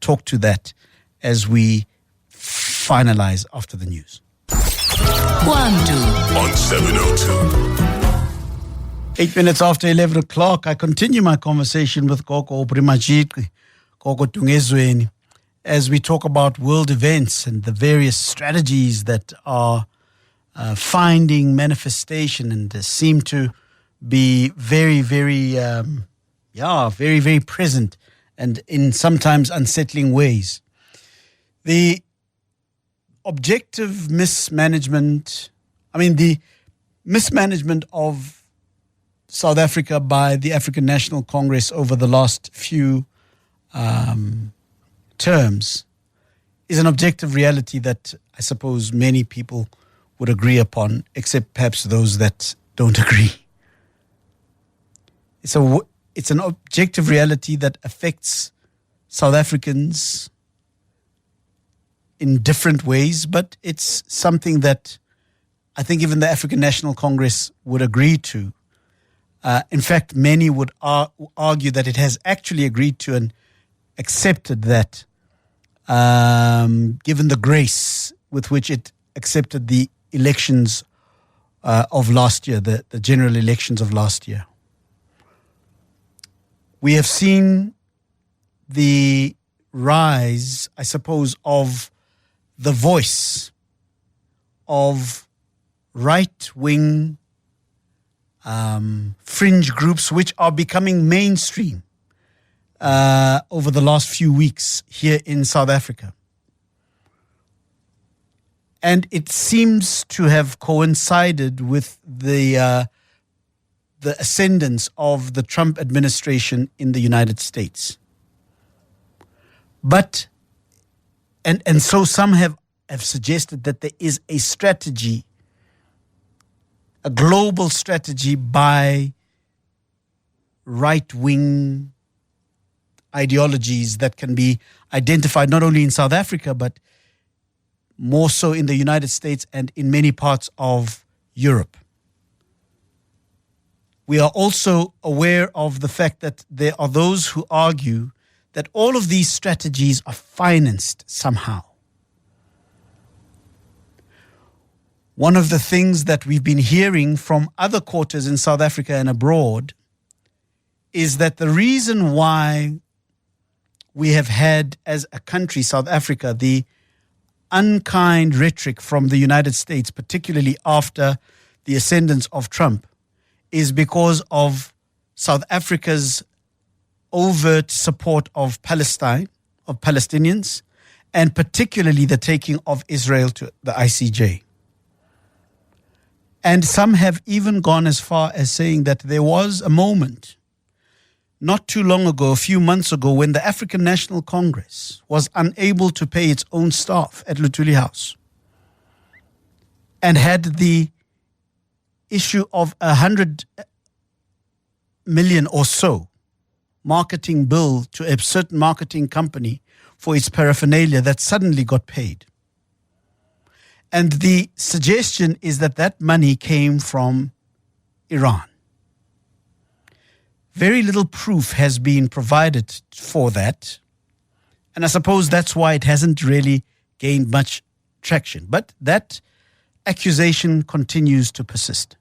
talk to that as we finalize after the news. KwaNtu on 702. 8 minutes after 11 o'clock, I continue my conversation with Gogo Aubrey Matshiqi, Gogo Dungezweni, as we talk about world events and the various strategies that are finding manifestation and seem to be very, very, very, very present and in sometimes unsettling ways. The objective mismanagement, the mismanagement of South Africa by the African National Congress over the last few terms is an objective reality that I suppose many people would agree upon, except perhaps those that don't agree. It's an objective reality that affects South Africans in different ways, but it's something that I think even the African National Congress would agree to. In fact, many would argue that it has actually agreed to and accepted that, given the grace with which it accepted the elections of last year, the general elections of last year. We have seen the rise, I suppose, of the voice of right-wing fringe groups which are becoming mainstream over the last few weeks here in South Africa. And it seems to have coincided with the ascendance of the Trump administration in the United States. But, and so some have suggested that there is a strategy, a global strategy by right-wing ideologies that can be identified not only in South Africa, but more so in the United States and in many parts of Europe. We are also aware of the fact that there are those who argue that all of these strategies are financed somehow. One of the things that we've been hearing from other quarters in South Africa and abroad is that the reason why we have had, as a country, South Africa, the unkind rhetoric from the United States, particularly after the ascendance of Trump, is because of South Africa's overt support of Palestine, of Palestinians, and particularly the taking of Israel to the ICJ. And some have even gone as far as saying that there was a moment not too long ago, a few months ago, when the African National Congress was unable to pay its own staff at Luthuli House and had the issue of 100 million or so marketing bill to a certain marketing company for its paraphernalia that suddenly got paid. And the suggestion is that that money came from Iran. Very little proof has been provided for that. And I suppose that's why it hasn't really gained much traction. But that accusation continues to persist.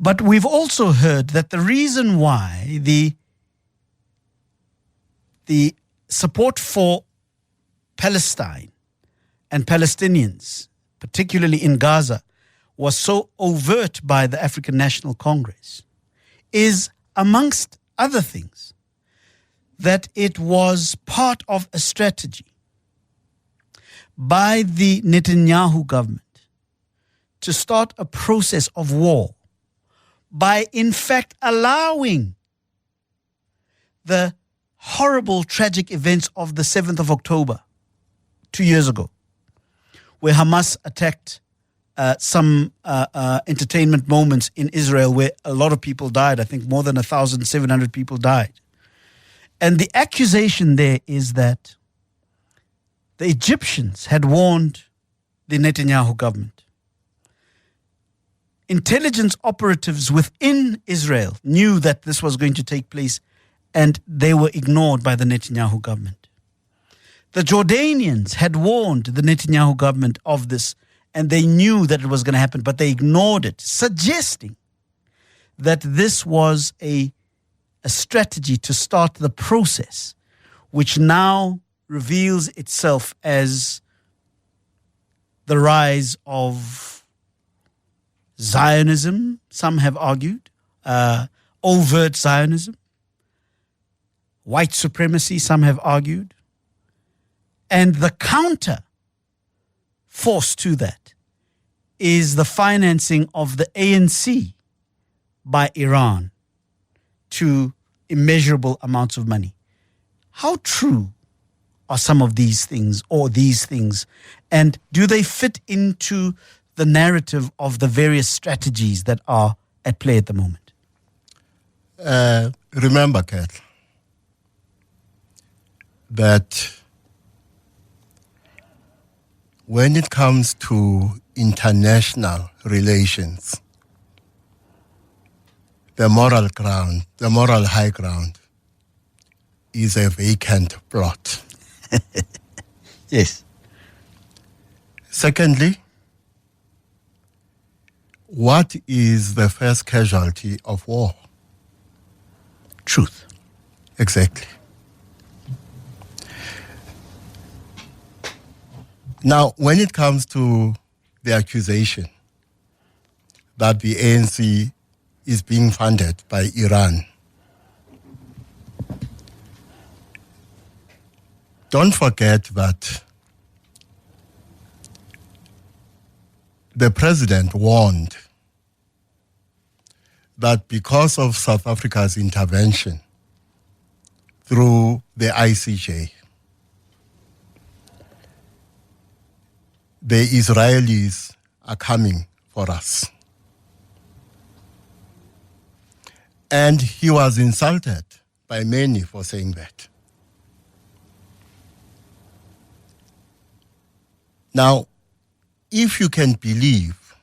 But we've also heard that the reason why the support for Palestine and Palestinians, particularly in Gaza, was so overt by the African National Congress is, amongst other things, that it was part of a strategy by the Netanyahu government to start a process of war by, in fact, allowing the horrible, tragic events of the 7th of October, 2 years ago, where Hamas attacked some entertainment moments in Israel where a lot of people died. I think more than 1,700 people died. And the accusation there is that the Egyptians had warned the Netanyahu government. Intelligence operatives within Israel knew that this was going to take place, and they were ignored by the Netanyahu government. The Jordanians had warned the Netanyahu government of this, and they knew that it was going to happen, but they ignored it, suggesting that this was a strategy to start the process, which now reveals itself as the rise of Zionism, some have argued, overt Zionism, white supremacy, some have argued, and the counter force to that is the financing of the ANC by Iran to immeasurable amounts of money. How true are some of these things, or these things, and do they fit into the narrative of the various strategies that are at play at the moment? Remember, Kat, that when it comes to international relations, the moral high ground is a vacant plot. Yes. Secondly, what is the first casualty of war? Truth. Exactly. Now, when it comes to the accusation that the ANC is being funded by Iran, don't forget that the president warned that because of South Africa's intervention through the ICJ, the Israelis are coming for us. And he was insulted by many for saying that. Now, if you can believe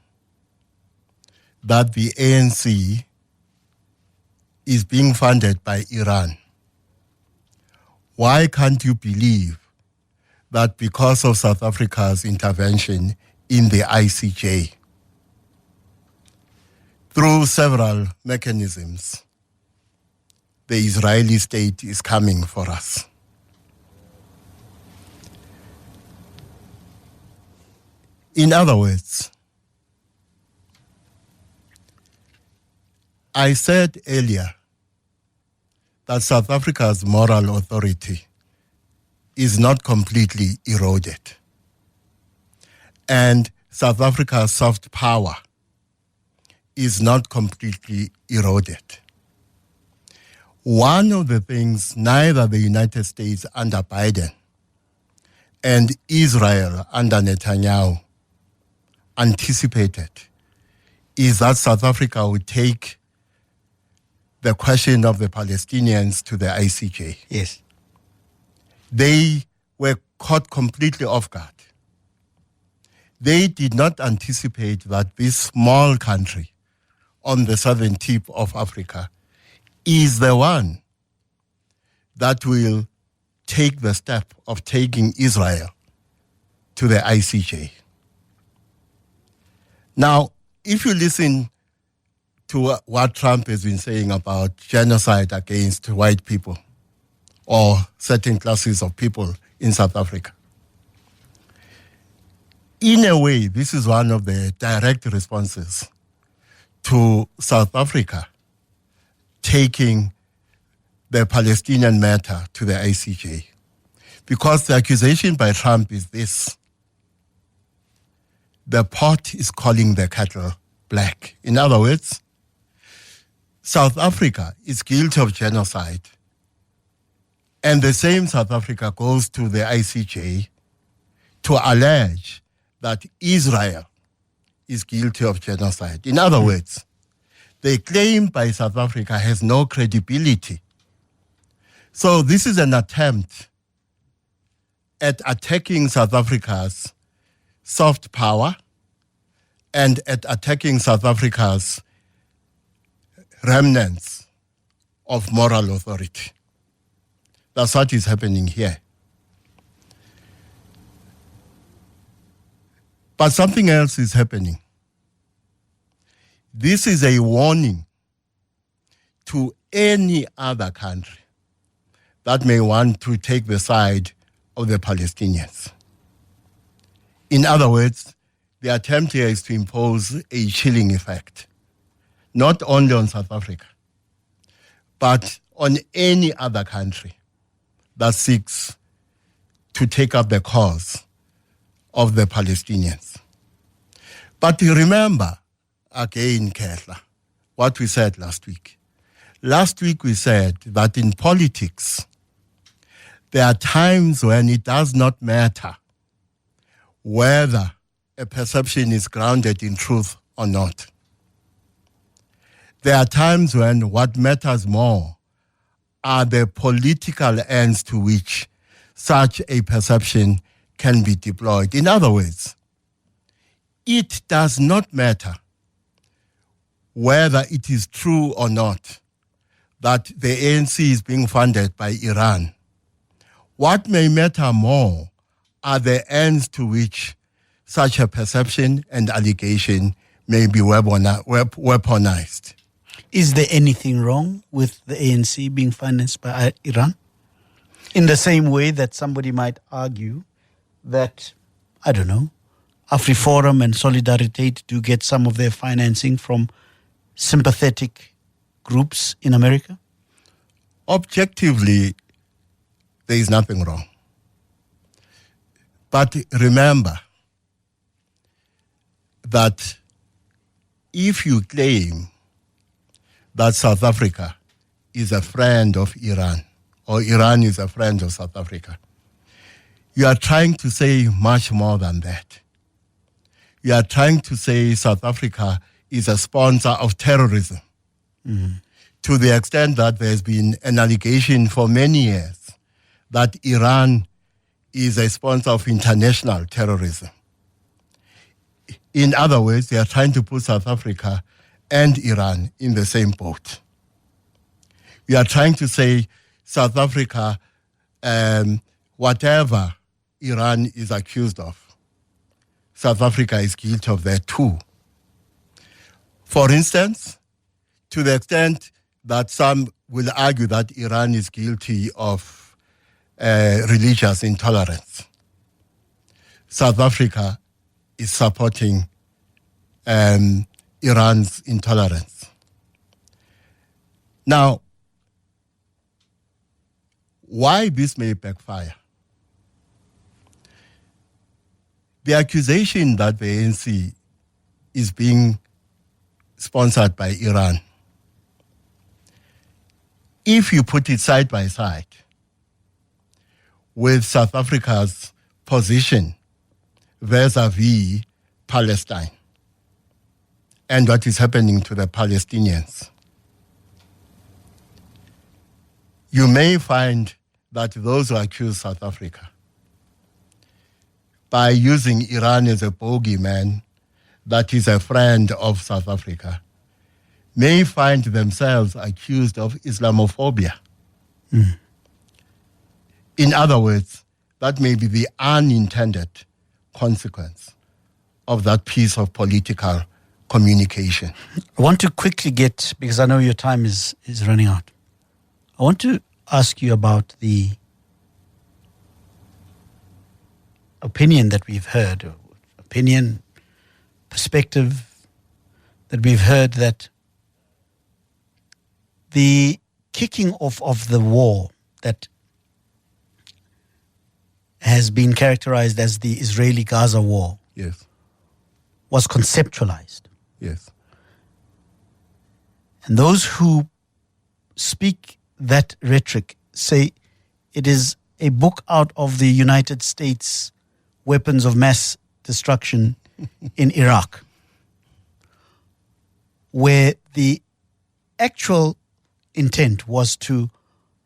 that the ANC is being funded by Iran, why can't you believe that because of South Africa's intervention in the ICJ, through several mechanisms, the Israeli state is coming for us? In other words, I said earlier that South Africa's moral authority is not completely eroded. And South Africa's soft power is not completely eroded. One of the things neither the United States under Biden and Israel under Netanyahu anticipated is that South Africa would take the question of the Palestinians to the ICJ. Yes. they were caught completely off guard. They did not anticipate that this small country on the southern tip of Africa is the one that will take the step of taking Israel to the ICJ. Now, if you listen to what Trump has been saying about genocide against white people or certain classes of people in South Africa, in a way, this is one of the direct responses to South Africa taking the Palestinian matter to the ICJ. Because the accusation by Trump is this: the pot is calling the kettle black. In other words, South Africa is guilty of genocide, and the same South Africa goes to the ICJ to allege that Israel is guilty of genocide. In other words, the claim by South Africa has no credibility. So this is an attempt at attacking South Africa's soft power and at attacking South Africa's remnants of moral authority. That's what is happening here. But something else is happening. This is a warning to any other country that may want to take the side of the Palestinians. In other words, the attempt here is to impose a chilling effect, not only on South Africa, but on any other country that seeks to take up the cause of the Palestinians. But remember, again, Kehla, what we said last week. Last week we said that in politics, there are times when it does not matter whether a perception is grounded in truth or not. There are times when what matters more are the political ends to which such a perception can be deployed. In other words, it does not matter whether it is true or not that the ANC is being funded by Iran. What may matter more are the ends to which such a perception and allegation may be weaponized. Is there anything wrong with the ANC being financed by Iran? In the same way that somebody might argue that, I don't know, AfriForum and Solidarity do get some of their financing from sympathetic groups in America? Objectively, there is nothing wrong. But remember that if you claim that South Africa is a friend of Iran, or Iran is a friend of South Africa, you are trying to say much more than that. You are trying to say South Africa is a sponsor of terrorism, to the extent that there's been an allegation for many years that Iran is a sponsor of international terrorism. In other words, they are trying to put South Africa and Iran in the same boat. We are trying to say South Africa, whatever Iran is accused of, South Africa is guilty of that too. For instance, to the extent that some will argue that Iran is guilty of religious intolerance, South Africa is supporting Iran's intolerance. Now, why this may backfire? The accusation that the ANC is being sponsored by Iran, if you put it side by side with South Africa's position vis-a-vis Palestine and what is happening to the Palestinians, you may find that those who accuse South Africa by using Iran as a bogeyman that is a friend of South Africa may find themselves accused of Islamophobia. In other words, that may be the unintended consequence of that piece of political communication. I want to quickly get, because I know your time is running out, I want to ask you about the opinion that we've heard, perspective that we've heard, that the kicking off of the war that has been characterized as the Israeli-Gaza war Yes. was conceptualized. Yes. And those who speak that rhetoric say it is a book out of the United States weapons of mass destruction in Iraq, where the actual intent was to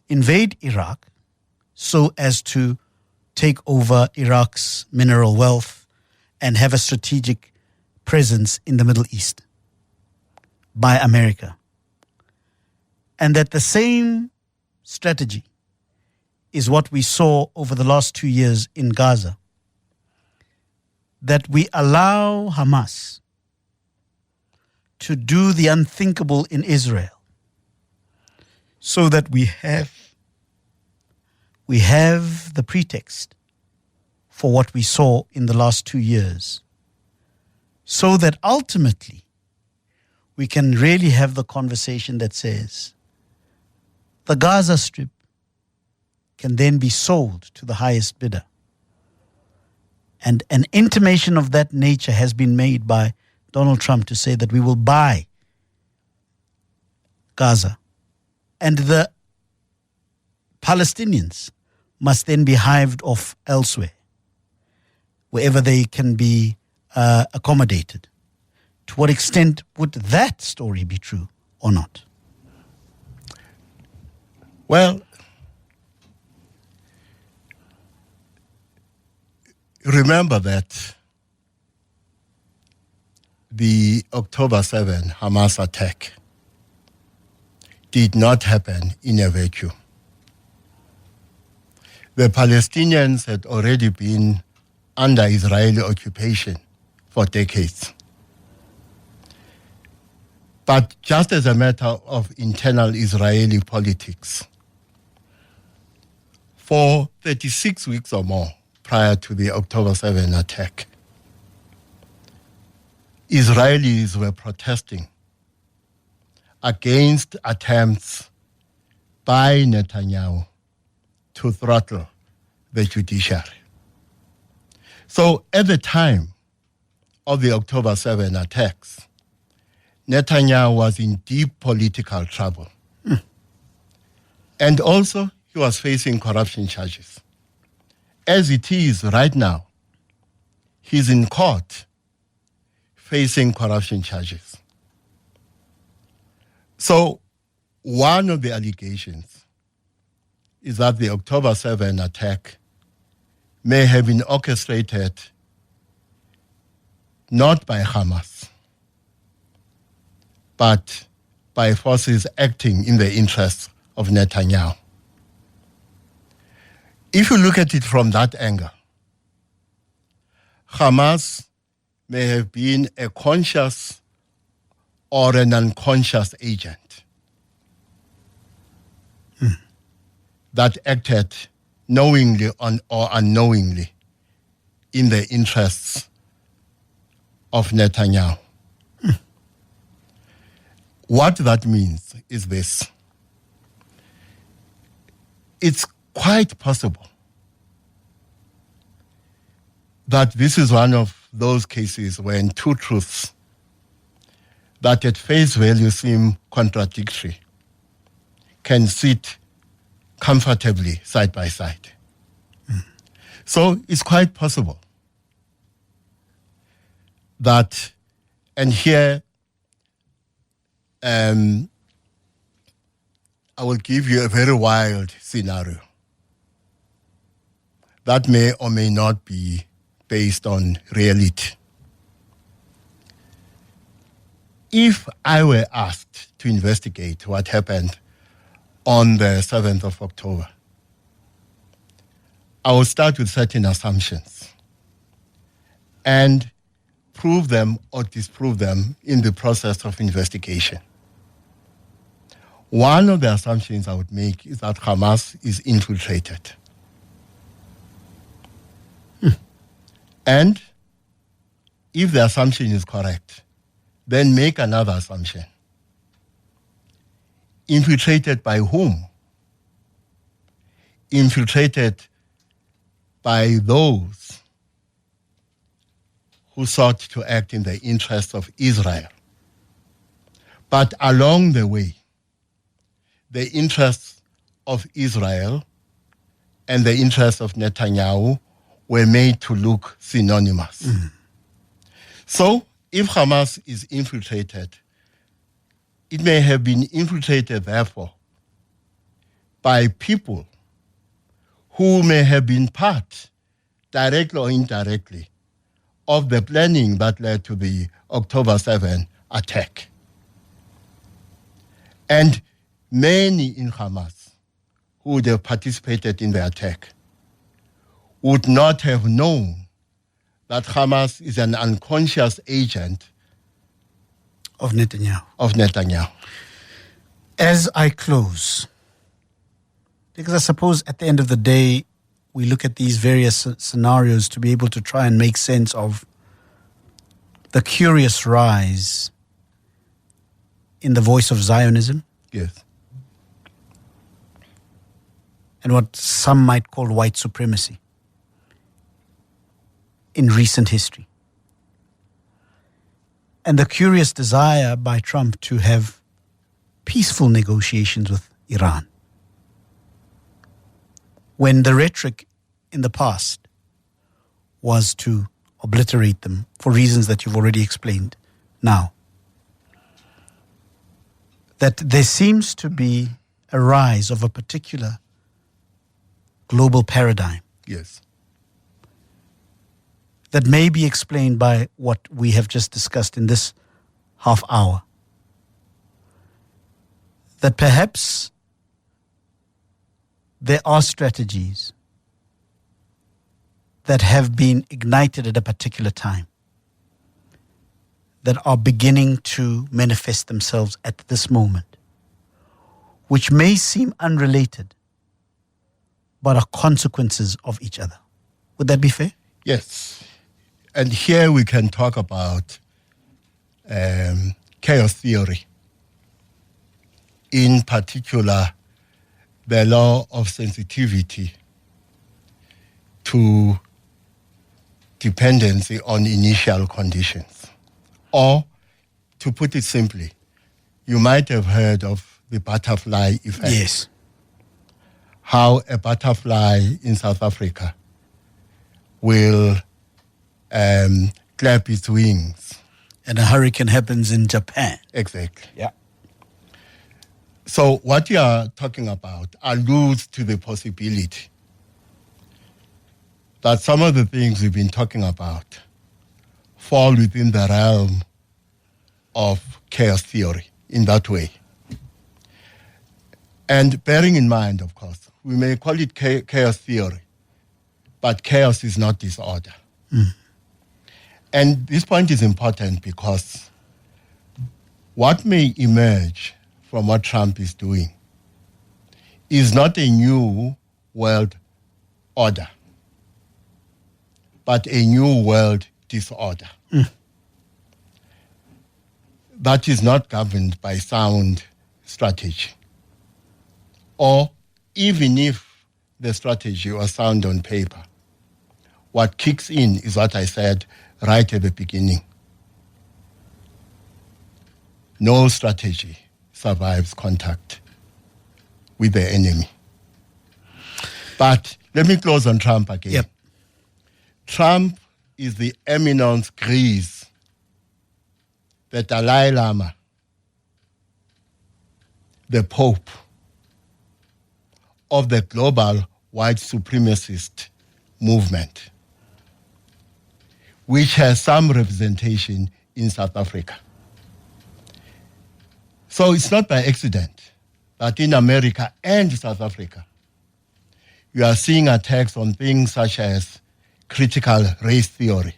invade Iraq so as to take over Iraq's mineral wealth and have a strategic presence in the Middle East by America. And that the same strategy is what we saw over the last 2 years in Gaza. That we allow Hamas to do the unthinkable in Israel so that we have the pretext for what we saw in the last 2 years, so that ultimately we can really have the conversation that says the Gaza Strip can then be sold to the highest bidder. And an intimation of that nature has been made by Donald Trump to say that we will buy Gaza. And the Palestinians must then be hived off elsewhere, wherever they can be accommodated. To what extent would that story be true or not? Well, remember that the October 7 Hamas attack did not happen in a vacuum. The Palestinians had already been under Israeli occupation for decades. But just as a matter of internal Israeli politics, for 36 weeks or more prior to the October 7 attack, Israelis were protesting against attempts by Netanyahu to throttle the judiciary. So at the time of the October 7 attacks, Netanyahu was in deep political trouble. And also, he was facing corruption charges. As it is right now, he's in court facing corruption charges. So one of the allegations is that the October 7 attack may have been orchestrated not by Hamas, but by forces acting in the interests of Netanyahu. If you look at it from that angle, Hamas may have been a conscious or an unconscious agent that acted knowingly or unknowingly in the interests of Netanyahu. What that means is this. It's quite possible that this is one of those cases when two truths that at face value seem contradictory can sit comfortably side by side. So it's quite possible that, and here I will give you a very wild scenario. that may or may not be based on reality. If I were asked to investigate what happened on the 7th of October, I will start with certain assumptions and prove them or disprove them in the process of investigation. One of the assumptions I would make is that Hamas is infiltrated. And if the assumption is correct, then make another assumption. Infiltrated by whom? Infiltrated by those who sought to act in the interests of Israel. But along the way, the interests of Israel and the interests of Netanyahu were made to look synonymous. So, if Hamas is infiltrated, it may have been infiltrated, therefore, by people who may have been part, directly or indirectly, of the planning that led to the October 7 attack. And many in Hamas who would have participated in the attack would not have known that Hamas is an unconscious agent Of Netanyahu. of Netanyahu. As I close, because I suppose at the end of the day, we look at these various scenarios to be able to try and make sense of the curious rise in the voice of Zionism Yes. and what some might call white supremacy in recent history. And the curious desire by Trump to have peaceful negotiations with Iran, when the rhetoric in the past was to obliterate them for reasons that you've already explained now. That there seems to be a rise of a particular global paradigm Yes. that may be explained by what we have just discussed in this half hour. That perhaps there are strategies that have been ignited at a particular time that are beginning to manifest themselves at this moment, which may seem unrelated, but are consequences of each other. Would that be fair? Yes. And here we can talk about chaos theory. In particular, the law of sensitivity to dependency on initial conditions. Or, to put it simply, you might have heard of the butterfly effect. Yes. How a butterfly in South Africa will clap its wings. And a hurricane happens in Japan. Exactly. Yeah. So what you are talking about alludes to the possibility that some of the things we've been talking about fall within the realm of chaos theory in that way. And bearing in mind, of course, we may call it chaos theory, but chaos is not disorder. And this point is important because what may emerge from what Trump is doing is not a new world order, but a new world disorder. That is not governed by sound strategy. Or even if the strategy was sound on paper, what kicks in is what I said right at the beginning. No strategy survives contact with the enemy. But let me close on Trump again. Yep. Trump is the eminence grise, the Dalai Lama, the Pope of the global white supremacist movement, which has some representation in South Africa. So it's not by accident that in America and South Africa, you are seeing attacks on things such as critical race theory.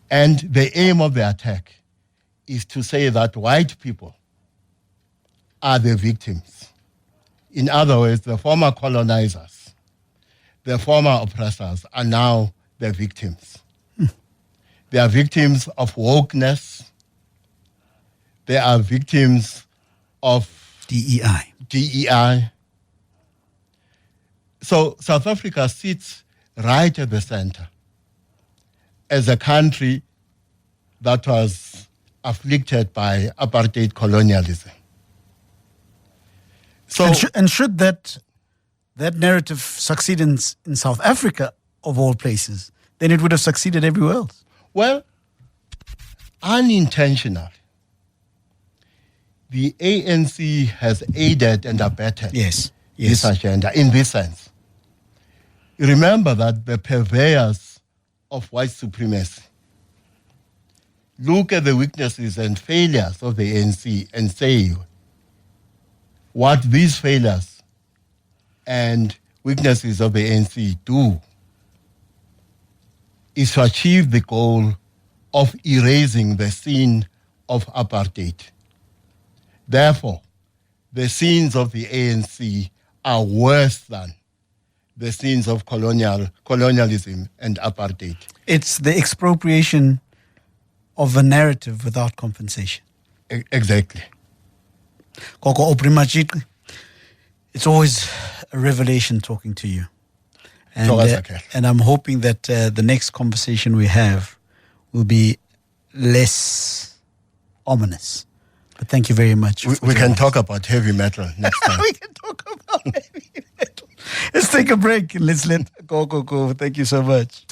And the aim of the attack is to say that white people are the victims. In other words, the former colonizers, the former oppressors are now the victims. They are victims of wokeness. They are victims of DEI. So South Africa sits right at the center as a country that was afflicted by apartheid colonialism. So, and should that narrative succeed in South Africa, of all places, then it would have succeeded everywhere else. Well, unintentionally, the ANC has aided and abetted yes. this agenda in this sense. Remember that the purveyors of white supremacy look at the weaknesses and failures of the ANC and say what these failures and weaknesses of the ANC do is to achieve the goal of erasing the sin of apartheid. Therefore, the sins of the ANC are worse than the sins of colonialism and apartheid. It's the expropriation of a narrative without compensation. Exactly. Gogo Aubrey Matshiqi, it's always a revelation talking to you. And I'm hoping that the next conversation we have will be less ominous. But thank you very much. We can talk about heavy metal next time. We can talk about heavy metal. Let's take a break and let's let Gogo go. Thank you so much.